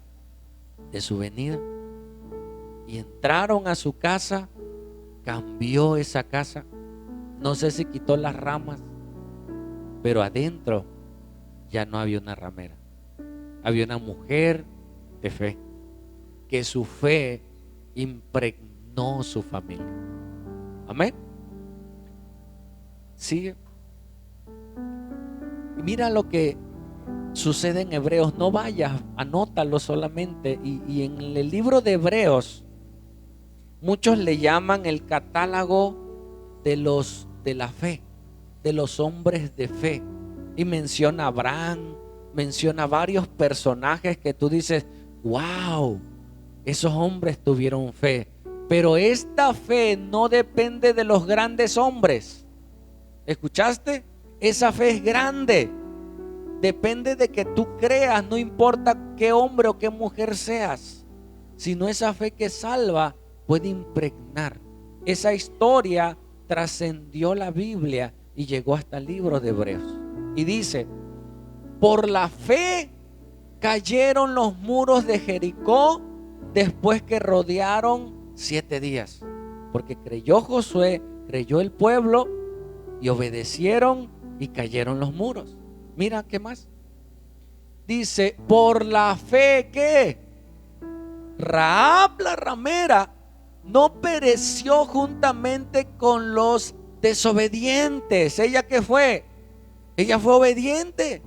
de su venida. Y entraron a su casa, cambió esa casa. No sé si quitó las ramas, pero adentro ya no había una ramera. Había una mujer de fe, que su fe impregnó su familia. Amén. Sigue. Y mira lo que sucede en Hebreos. No vayas, anótalo solamente. Y en el libro de Hebreos, muchos le llaman el catálogo de la fe, de los hombres de fe. Y menciona a Abraham, menciona varios personajes que tú dices, wow, esos hombres tuvieron fe. Pero esta fe no depende de los grandes hombres. ¿Escuchaste? Esa fe es grande. Depende de que tú creas, no importa qué hombre o qué mujer seas, sino esa fe que salva puede impregnar. Esa historia trascendió la Biblia y llegó hasta el libro de Hebreos. Y dice, por la fe cayeron los muros de Jericó después que rodearon 7 días. Porque creyó Josué, creyó el pueblo y obedecieron y cayeron los muros. Mira, ¿qué más? Dice, por la fe que Rahab la ramera no pereció juntamente con los desobedientes. ¿Ella qué fue? Ella fue obediente.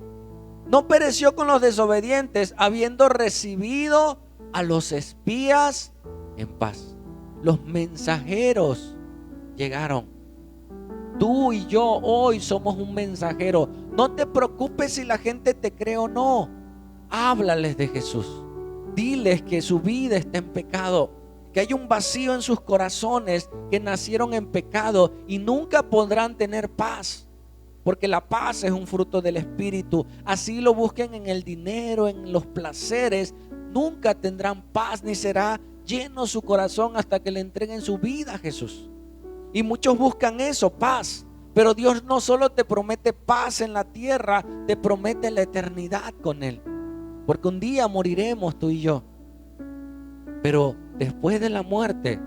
No pereció con los desobedientes, habiendo recibido a los espías en paz. Los mensajeros llegaron. Tú y yo hoy somos un mensajero. No te preocupes si la gente te cree o no. Háblales de Jesús. Diles que su vida está en pecado, que hay un vacío en sus corazones, que nacieron en pecado y nunca podrán tener paz, porque la paz es un fruto del Espíritu. Así lo busquen en el dinero, en los placeres, nunca tendrán paz, ni será lleno su corazón hasta que le entreguen su vida a Jesús. Y muchos buscan eso, paz. Pero Dios no solo te promete paz en la tierra, te promete la eternidad con Él. Porque un día moriremos tú y yo. Pero después de la muerte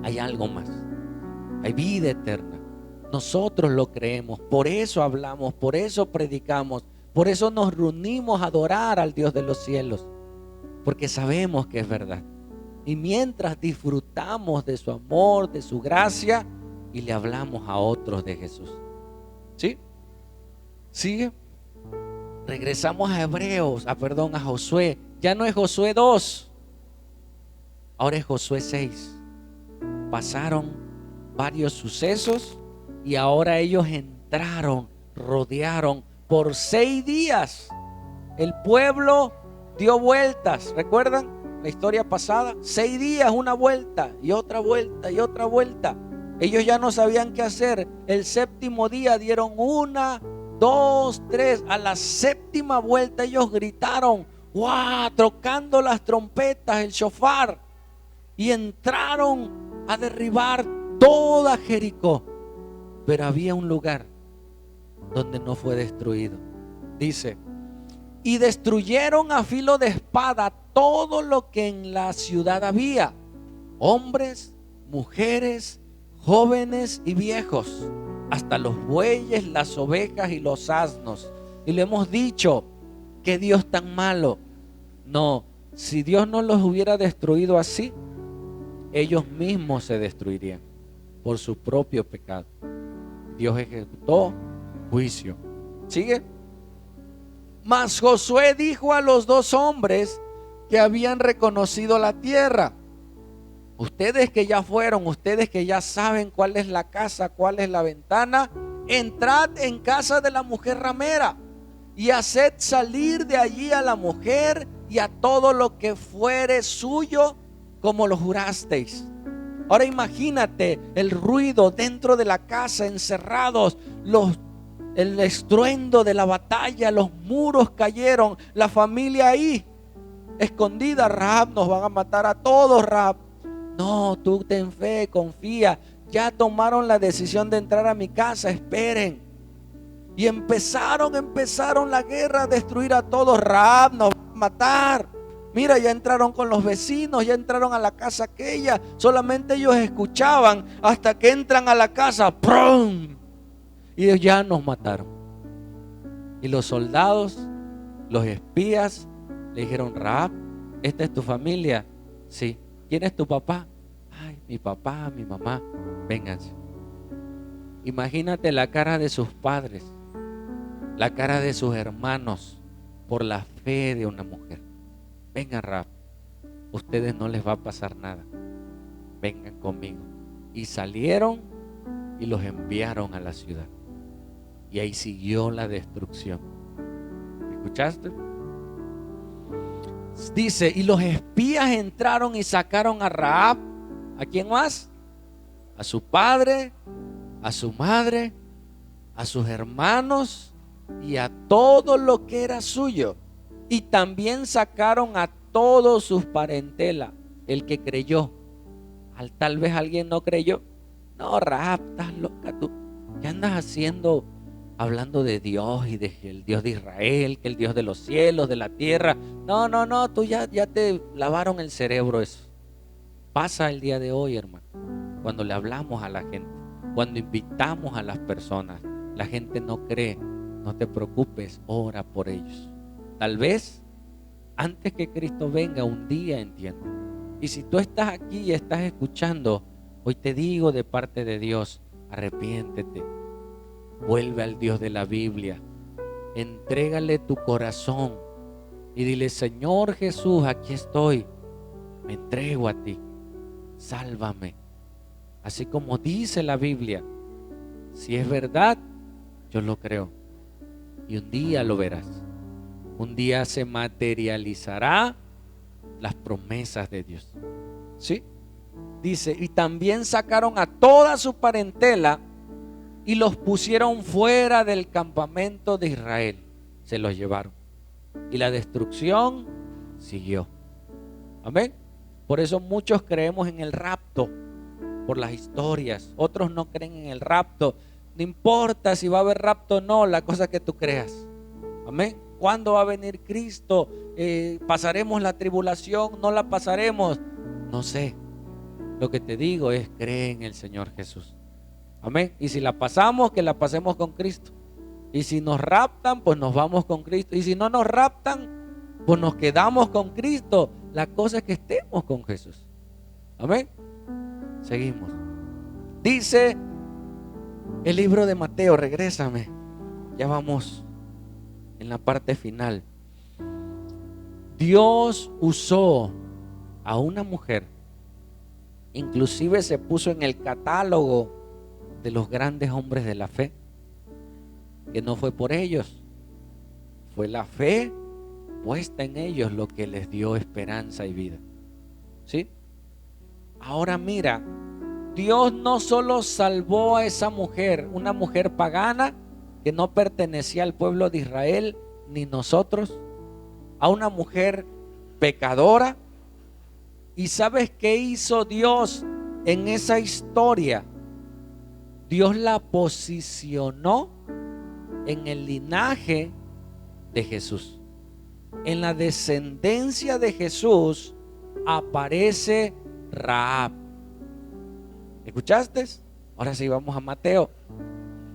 hay algo más. Hay vida eterna. Nosotros lo creemos, por eso hablamos, por eso predicamos, por eso nos reunimos a adorar al Dios de los cielos. Porque sabemos que es verdad. Y mientras disfrutamos de su amor, de su gracia, y le hablamos a otros de Jesús. ¿Sí? ¿Sigue? Regresamos a a Josué. Ya no es Josué 2, ahora es Josué 6. Pasaron varios sucesos y ahora ellos entraron, rodearon por 6 días. El pueblo dio vueltas, ¿recuerdan la historia pasada? 6 días, una vuelta y otra vuelta y otra vuelta. Ellos ya no sabían qué hacer. El séptimo día dieron 1, 2, 3. A la séptima vuelta ellos gritaron, ¡guau!, tocando las trompetas, el shofar, y entraron a derribar toda Jericó. Pero había un lugar donde no fue destruido. Dice, y destruyeron a filo de espada todo lo que en la ciudad había, hombres, mujeres, jóvenes y viejos, hasta los bueyes, las ovejas y los asnos. Y le hemos dicho, qué Dios tan malo. No, si Dios no los hubiera destruido así, ellos mismos se destruirían por su propio pecado. Dios ejecutó juicio. ¿Sigue? Mas Josué dijo a los 2 hombres que habían reconocido la tierra: ustedes que ya fueron, ustedes que ya saben cuál es la casa, cuál es la ventana, entrad en casa de la mujer ramera y haced salir de allí a la mujer y a todo lo que fuere suyo, como lo jurasteis. Ahora imagínate el ruido dentro de la casa, encerrados, el estruendo de la batalla, los muros cayeron, la familia ahí escondida. Rahab, nos van a matar a todos, Rahab. No, tú ten fe, confía. Ya tomaron la decisión de entrar a mi casa, esperen. Y empezaron la guerra, a destruir a todos. Rahab, nos van a matar. Mira, ya entraron con los vecinos, ya entraron a la casa aquella. Solamente ellos escuchaban hasta que entran a la casa. ¡Prum! Y ellos ya nos mataron. Y los soldados, los espías, le dijeron: Rahab, ¿esta es tu familia? Sí. ¿Quién es tu papá? Ay, mi papá, mi mamá. Vénganse. Imagínate la cara de sus padres, la cara de sus hermanos, por la fe de una mujer. Vengan, Rahab, ustedes no les va a pasar nada. Vengan conmigo. Y salieron y los enviaron a la ciudad. Y ahí siguió la destrucción. ¿Escuchaste? Dice, y los espías entraron y sacaron a Rahab. ¿A quién más? A su padre, a su madre, a sus hermanos y a todo lo que era suyo. Y también sacaron a todos sus parentela. El que creyó. Tal vez alguien no creyó. No, Rahab, estás loca tú. ¿Qué andas haciendo? Hablando de Dios y de el Dios de Israel, que el Dios de los cielos, de la tierra. No, tú ya te lavaron el cerebro eso. Pasa el día de hoy, hermano. Cuando le hablamos a la gente, cuando invitamos a las personas, la gente no cree. No te preocupes, ora por ellos. Tal vez antes que Cristo venga, un día entienda. Y si tú estás aquí y estás escuchando, hoy te digo de parte de Dios, arrepiéntete. Vuelve al Dios de la Biblia. Entrégale tu corazón y dile: Señor Jesús, aquí estoy. Me entrego a ti. Sálvame. Así como dice la Biblia. Si es verdad, yo lo creo. Y un día lo verás. Un día se materializará las promesas de Dios. ¿Sí? Dice, y también sacaron a toda su parentela y los pusieron fuera del campamento de Israel. Se los llevaron. Y la destrucción siguió. Amén. Por eso muchos creemos en el rapto, por las historias. Otros no creen en el rapto. No importa si va a haber rapto o no, la cosa que tú creas. Amén. ¿Cuándo va a venir Cristo? ¿Pasaremos la tribulación? ¿No la pasaremos? No sé. Lo que te digo es: cree en el Señor Jesús. Amén. Y si la pasamos, que la pasemos con Cristo. Y si nos raptan, pues nos vamos con Cristo. Y si no nos raptan, pues nos quedamos con Cristo. La cosa es que estemos con Jesús. Amén. Seguimos. Dice el libro de Mateo, regrésame. Ya vamos en la parte final. Dios usó a una mujer. Inclusive se puso en el catálogo de los grandes hombres de la fe, que no fue por ellos, fue la fe puesta en ellos lo que les dio esperanza y vida. ¿Sí? Ahora mira Dios no solo salvó a esa mujer, una mujer pagana que no pertenecía al pueblo de Israel, ni nosotros, a una mujer pecadora. ¿Y sabes qué hizo Dios en esa historia? Dios la posicionó en el linaje de Jesús. En la descendencia de Jesús aparece Rahab. ¿Escuchaste? Ahora sí, vamos a Mateo.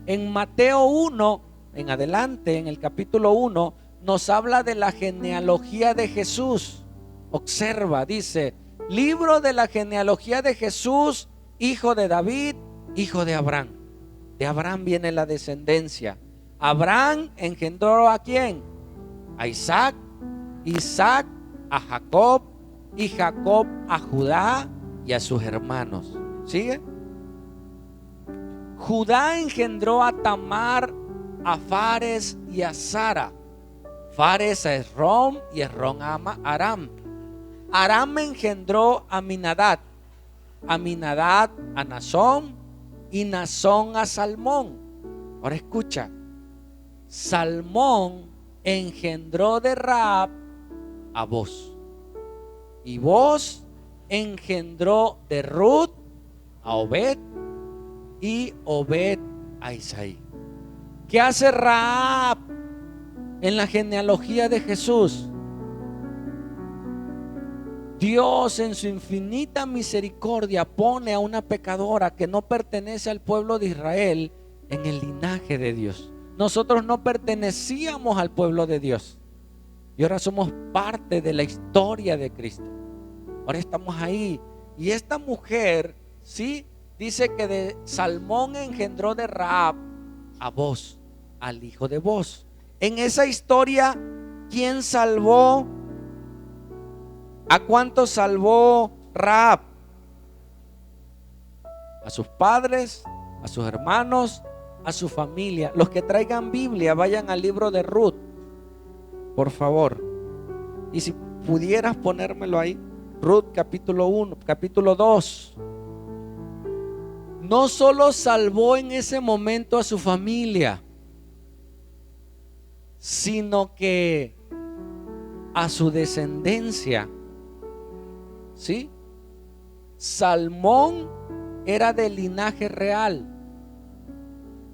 En Mateo 1, en adelante, en el capítulo 1, nos habla de la genealogía de Jesús. Observa, dice: libro de la genealogía de Jesús, hijo de David, hijo de Abraham. De Abraham viene la descendencia. Abraham engendró ¿a quién? A Isaac, Isaac a Jacob, y Jacob a Judá y a sus hermanos. ¿Sigue? Judá engendró a Tamar, a Fares y a Sara. Fares a Esrom y Esrom a Aram. Aram engendró a Aminadab, Aminadab a Nazón y Nazón a Salmón. Ahora escucha: Salmón engendró de Rahab a Boz, y Boz engendró de Ruth a Obed, y Obed a Isaí. ¿Qué hace Rahab en la genealogía de Jesús? Dios en su infinita misericordia pone a una pecadora que no pertenece al pueblo de Israel en el linaje de Dios. Nosotros no pertenecíamos al pueblo de Dios y ahora somos parte de la historia de Cristo. Ahora estamos ahí. Y esta mujer, sí, dice que de Salmón engendró de Rahab a Boz, al hijo de Boz. En esa historia, ¿quién salvó? ¿A cuántos salvó Rahab? A sus padres, a sus hermanos, a su familia. Los que traigan Biblia, vayan al libro de Ruth, por favor. Y si pudieras ponérmelo ahí, Ruth capítulo 1, capítulo 2. No solo salvó en ese momento a su familia, sino que a su descendencia. ¿Sí? Salmón era del linaje real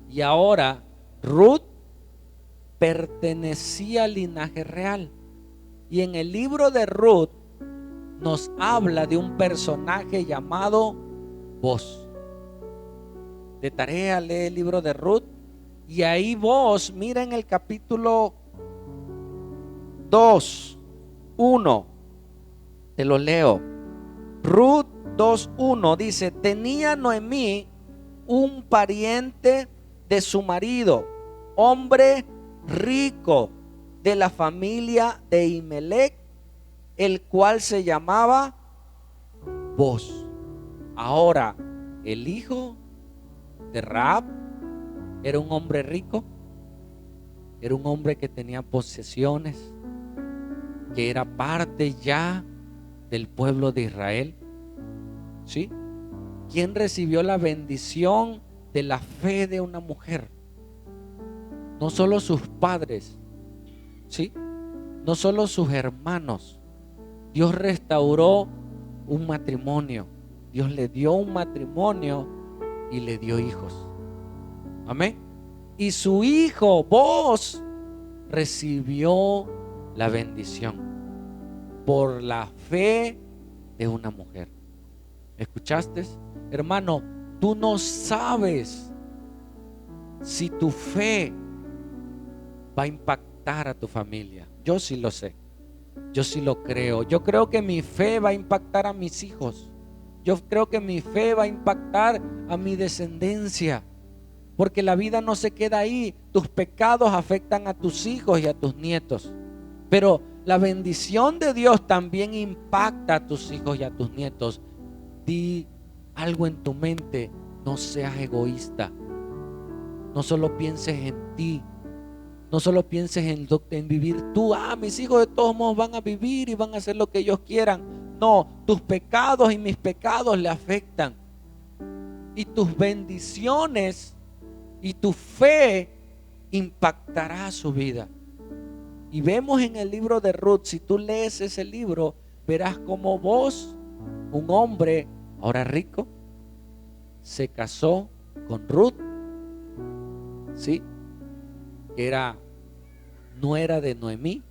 y ahora Ruth pertenecía al linaje real. Y en el libro de Ruth nos habla de un personaje llamado Boz. De tarea, lee el libro de Ruth y ahí Boz, mira en el capítulo 2, 1, te lo leo. Ruth 2:1 dice: tenía Noemí un pariente de su marido, hombre rico de la familia de Imelec, el cual se llamaba Boz. Ahora, el hijo de Rahab era un hombre rico, era un hombre que tenía posesiones, que era parte ya del pueblo de Israel. ¿Sí? ¿Quién recibió la bendición de la fe de una mujer? No solo sus padres, ¿sí? No solo sus hermanos. Dios restauró un matrimonio. Dios le dio un matrimonio y le dio hijos. Amén. Y su hijo Boz recibió la bendición por la fe de una mujer. ¿Escuchaste? Hermano, tú no sabes si tu fe va a impactar a tu familia. Yo sí lo sé. Yo sí lo creo. Yo creo que mi fe va a impactar a mis hijos. Yo creo que mi fe va a impactar a mi descendencia. Porque la vida no se queda ahí. Tus pecados afectan a tus hijos y a tus nietos. Pero la bendición de Dios también impacta a tus hijos y a tus nietos. Di algo en tu mente. No seas egoísta. No solo pienses en ti. No solo pienses en vivir tú. Mis hijos de todos modos van a vivir y van a hacer lo que ellos quieran. No, tus pecados y mis pecados le afectan. y tus bendiciones y tu fe impactará su vida. Y vemos en el libro de Ruth, si tú lees ese libro, verás cómo vos, un hombre ahora rico, se casó con Ruth, ¿sí? Que era nuera de Noemí,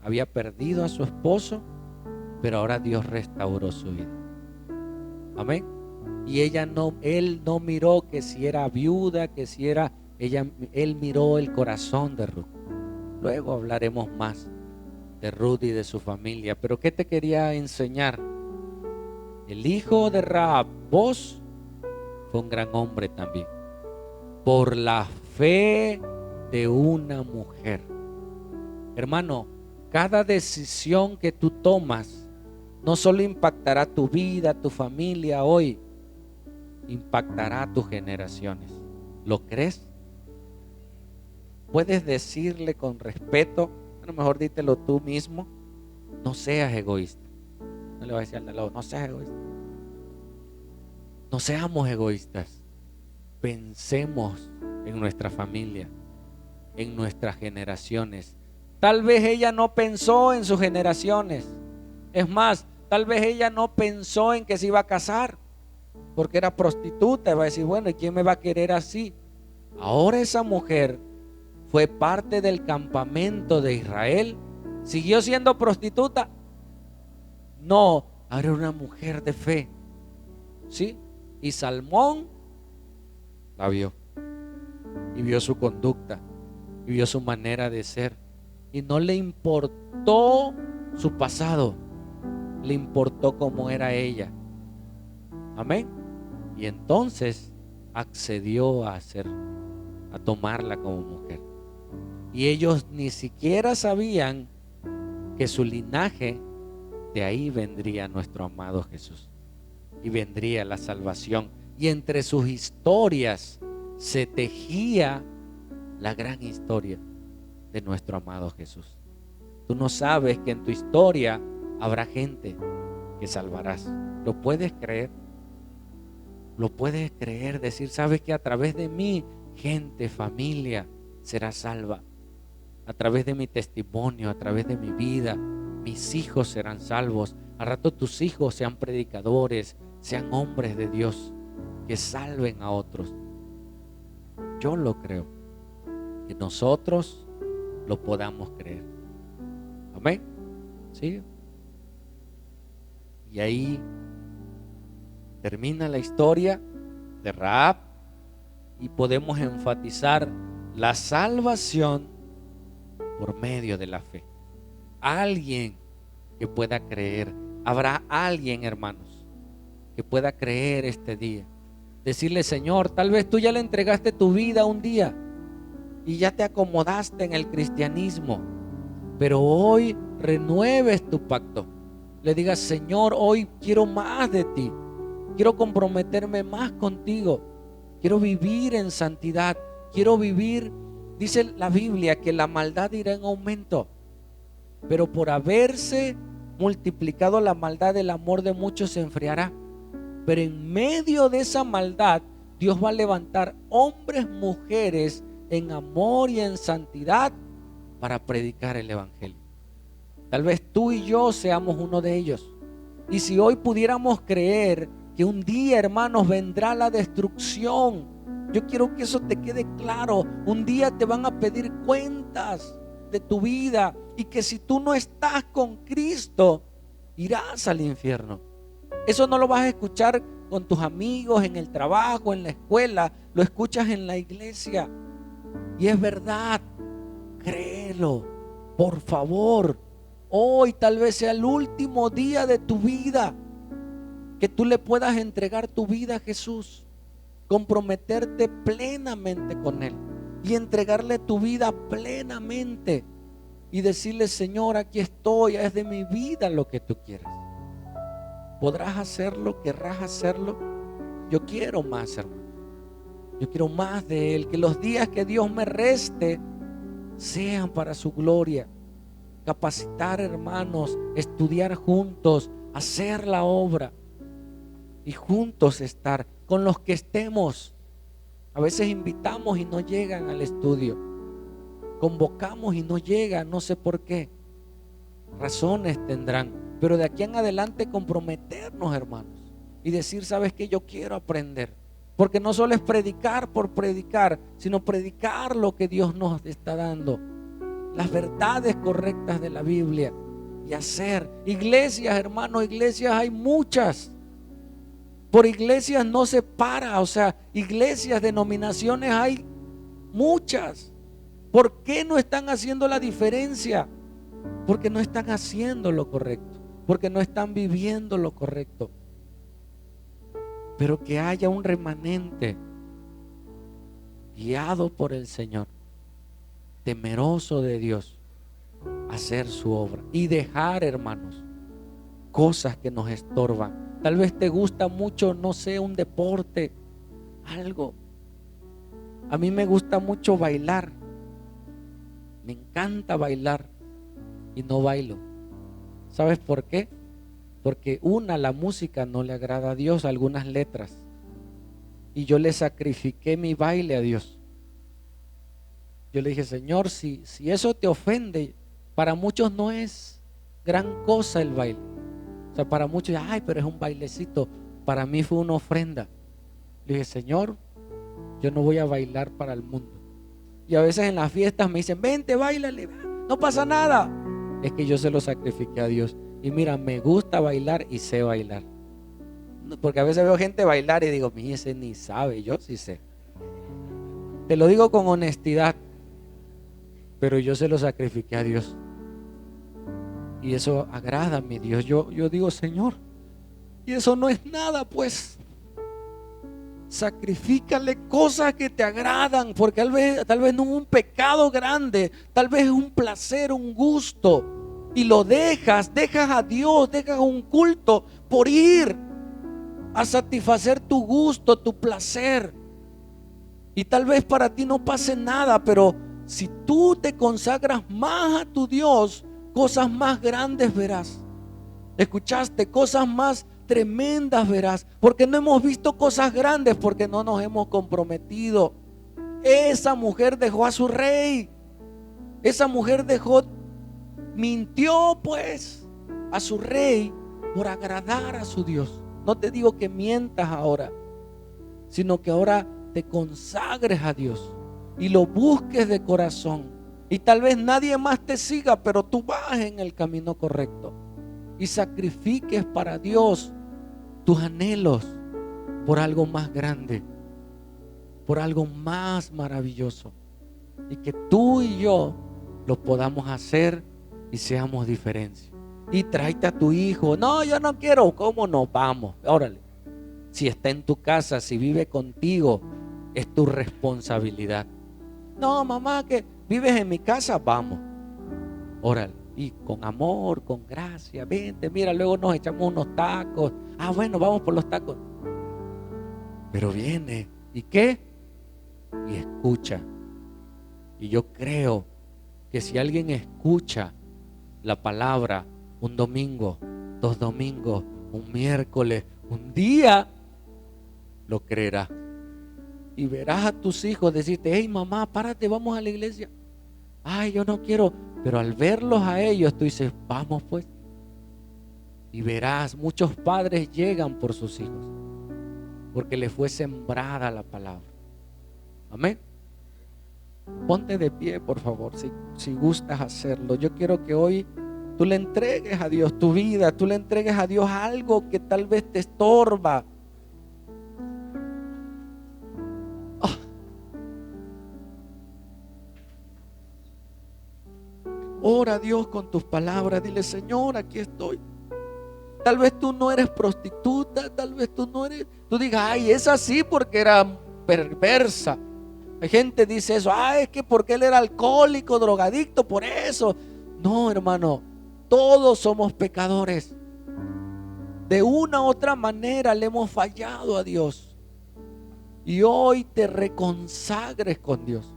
había perdido a su esposo, pero ahora Dios restauró su vida. Amén. Y él no miró que si era viuda, que si era él miró el corazón de Ruth. Luego hablaremos más de Ruth y de su familia, pero ¿qué te quería enseñar? El hijo de Rahab, vos, fue un gran hombre también, por la fe de una mujer. Hermano, cada decisión que tú tomas no solo impactará tu vida, tu familia hoy, impactará tus generaciones. ¿Lo crees? Puedes decirle con respeto, a lo mejor dítelo tú mismo, no seas egoísta. No le vas a decir al de al lado, no seas egoísta. No seamos egoístas. Pensemos en nuestra familia, en nuestras generaciones. Tal vez ella no pensó en sus generaciones. Es más, tal vez ella no pensó en que se iba a casar, porque era prostituta. Y va a decir, bueno, ¿y quién me va a querer así? Ahora esa mujer fue parte del campamento de Israel. ¿Siguió siendo prostituta? No, ahora era una mujer de fe. ¿Sí? Y Salmón la vio. Y vio su conducta. Y vio su manera de ser. Y no le importó su pasado. Le importó cómo era ella. Amén. Y entonces accedió a tomarla como mujer. Y ellos ni siquiera sabían que su linaje, de ahí vendría nuestro amado Jesús. Y vendría la salvación. Y entre sus historias se tejía la gran historia de nuestro amado Jesús. Tú no sabes que en tu historia habrá gente que salvarás. ¿Lo puedes creer? ¿Lo puedes creer? Decir, sabes que a través de mí, gente, familia será salva. A través de mi testimonio, a través de mi vida, mis hijos serán salvos. Al rato tus hijos sean predicadores, sean hombres de Dios, que salven a otros. Yo lo creo. Que nosotros lo podamos creer. Amén. ¿Sí? Y ahí termina la historia de Rahab y podemos enfatizar la salvación por medio de la fe. Alguien que pueda creer. Habrá alguien, hermanos, que pueda creer este día. Decirle, Señor, tal vez tú ya le entregaste tu vida un día y ya te acomodaste en el cristianismo, pero hoy renueves tu pacto. Le digas, Señor, hoy quiero más de ti. Quiero comprometerme más contigo. Quiero vivir en santidad. Quiero vivir, dice la Biblia, que la maldad irá en aumento. Pero por haberse multiplicado la maldad, el amor de muchos se enfriará. Pero en medio de esa maldad, Dios va a levantar hombres, mujeres en amor y en santidad para predicar el evangelio. Tal vez tú y yo seamos uno de ellos. Y si hoy pudiéramos creer que un día, hermanos, vendrá la destrucción, yo quiero que eso te quede claro. Un día te van a pedir cuentas de tu vida, y que si tú no estás con Cristo, irás al infierno. Eso no lo vas a escuchar con tus amigos, en el trabajo, en la escuela. Lo escuchas en la iglesia. Y es verdad. Créelo, por favor. Hoy tal vez sea el último día de tu vida, que tú le puedas entregar tu vida a Jesús, comprometerte plenamente con Él y entregarle tu vida plenamente y decirle, Señor, aquí estoy, es de mi vida lo que tú quieras. ¿Podrás hacerlo? ¿Querrás hacerlo? Yo quiero más, hermano. Yo quiero más de Él. Que los días que Dios me reste sean para su gloria. Capacitar, hermanos, estudiar juntos, hacer la obra y juntos estar. con los que estemos. A veces invitamos y no llegan al estudio. Convocamos y no llegan, no sé por qué. Razones tendrán. Pero de aquí en adelante comprometernos, hermanos, y decir, ¿sabes qué? Yo quiero aprender. Porque no solo es predicar por predicar, sino predicar lo que Dios nos está dando, las verdades correctas de la Biblia, y hacer iglesias, hermanos, iglesias hay muchas. Por iglesias no se para, o sea, iglesias, denominaciones hay muchas. ¿Por qué no están haciendo la diferencia? Porque no están haciendo lo correcto, porque no están viviendo lo correcto. Pero que haya un remanente guiado por el Señor, temeroso de Dios, hacer su obra y dejar, hermanos, cosas que nos estorban. Tal vez te gusta mucho, no sé, un deporte, algo. A mí me gusta mucho bailar, me encanta bailar y no bailo. ¿Sabes por qué? Porque la música no le agrada a Dios, algunas letras, y yo le sacrifiqué mi baile a Dios. Yo le dije, Señor, si eso te ofende, para muchos no es gran cosa el baile. O sea, para muchos, ay, pero es un bailecito. Para mí fue una ofrenda. Le dije, Señor, yo no voy a bailar para el mundo. Y a veces en las fiestas me dicen, vente, báilale, no pasa nada. Es que yo se lo sacrifiqué a Dios. Y mira, me gusta bailar y sé bailar. Porque a veces veo gente bailar y digo, ese ni sabe, yo sí sé. Te lo digo con honestidad, pero yo se lo sacrifiqué a Dios. Y eso agrada a mi Dios. Yo digo, Señor, y eso no es nada, pues. Sacrifícale cosas que te agradan, porque tal vez no es un pecado grande, tal vez es un placer, un gusto. Y lo dejas a Dios, dejas un culto por ir a satisfacer tu gusto, tu placer. Y tal vez para ti no pase nada, pero si tú te consagras más a tu Dios, cosas más grandes verás. ¿Escuchaste? Cosas más tremendas verás. Porque no hemos visto cosas grandes, porque no nos hemos comprometido. Esa mujer dejó a su rey. Esa mujer mintió pues a su rey por agradar a su Dios. No te digo que mientas ahora, sino que ahora te consagres a Dios y lo busques de corazón. Y tal vez nadie más te siga, pero tú vas en el camino correcto y sacrifiques para Dios tus anhelos por algo más grande, por algo más maravilloso, y que tú y yo lo podamos hacer y seamos diferencia. Y tráete a tu hijo. No, yo no quiero. ¿Cómo no? Vamos, órale. Si está en tu casa, si vive contigo, es tu responsabilidad. No, mamá, que vives en mi casa, vamos, órale. Y con amor, con gracia, vente, mira, luego nos echamos unos tacos. Ah, bueno, vamos por los tacos. Pero viene, ¿y qué? Y escucha. Y yo creo que si alguien escucha la palabra un domingo, 2 domingos, un miércoles, un día, lo creerá. Y verás a tus hijos decirte, hey mamá, párate, vamos a la iglesia. Ay, yo no quiero. Pero al verlos a ellos, tú dices, vamos pues. Y verás, muchos padres llegan por sus hijos, porque les fue sembrada la palabra. Amén. Ponte de pie, por favor, si gustas hacerlo. Yo quiero que hoy tú le entregues a Dios tu vida, tú le entregues a Dios algo que tal vez te estorba. Ora a Dios con tus palabras. Dile, Señor, aquí estoy. Tal vez tú no eres prostituta, tal vez tú no eres. Tú digas, ay, es así porque era perversa. Hay gente que dice eso, ay, es que porque él era alcohólico, drogadicto, por eso. No, hermano, todos somos pecadores. De una u otra manera le hemos fallado a Dios. Y hoy te reconsagres con Dios.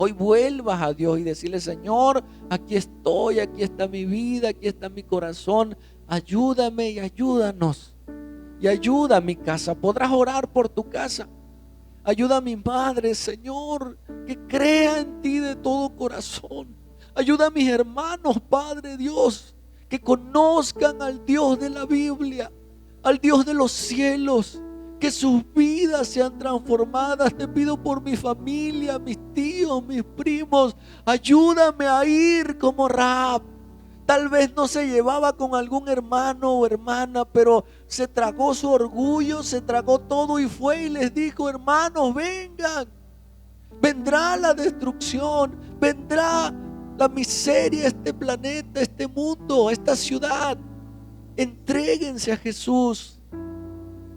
Hoy vuelvas a Dios y decirle, Señor, aquí estoy, aquí está mi vida, aquí está mi corazón. Ayúdame y ayúdanos y ayuda a mi casa. Podrás orar por tu casa. Ayuda a mi madre, Señor, que crea en ti de todo corazón. Ayuda a mis hermanos, Padre Dios, que conozcan al Dios de la Biblia, al Dios de los cielos, que sus vidas sean transformadas. Te pido por mi familia, mis tíos, mis primos. Ayúdame a ir como Rahab. Tal vez no se llevaba con algún hermano o hermana, pero se tragó su orgullo, se tragó todo y fue y les dijo: hermanos, vengan. Vendrá la destrucción, vendrá la miseria, este planeta, este mundo, esta ciudad. Entréguense a Jesús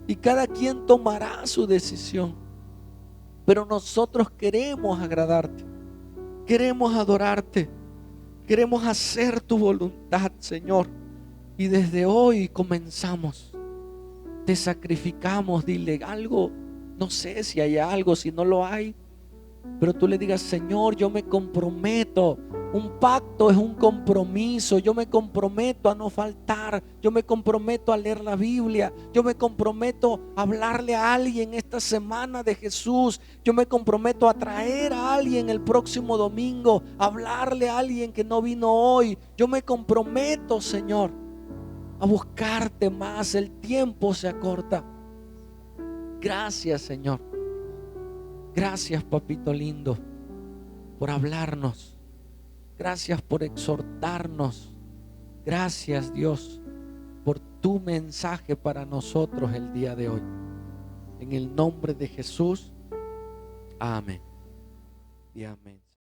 y cada quien tomará su decisión. Pero nosotros queremos agradarte, queremos adorarte, queremos hacer tu voluntad, Señor. Y desde hoy comenzamos. Te sacrificamos. Dile algo. No sé si hay algo, si no lo hay, pero tú le digas: Señor, yo me comprometo. Un pacto es un compromiso. Yo me comprometo a no faltar. Yo me comprometo a leer la Biblia. Yo me comprometo a hablarle a alguien esta semana de Jesús. Yo me comprometo a traer a alguien el próximo domingo, a hablarle a alguien que no vino hoy. Yo me comprometo, Señor, a buscarte más. El tiempo se acorta. Gracias, Señor. Gracias, papito lindo, por hablarnos. Gracias por exhortarnos. Gracias, Dios, por tu mensaje para nosotros el día de hoy. En el nombre de Jesús. Amén y amén.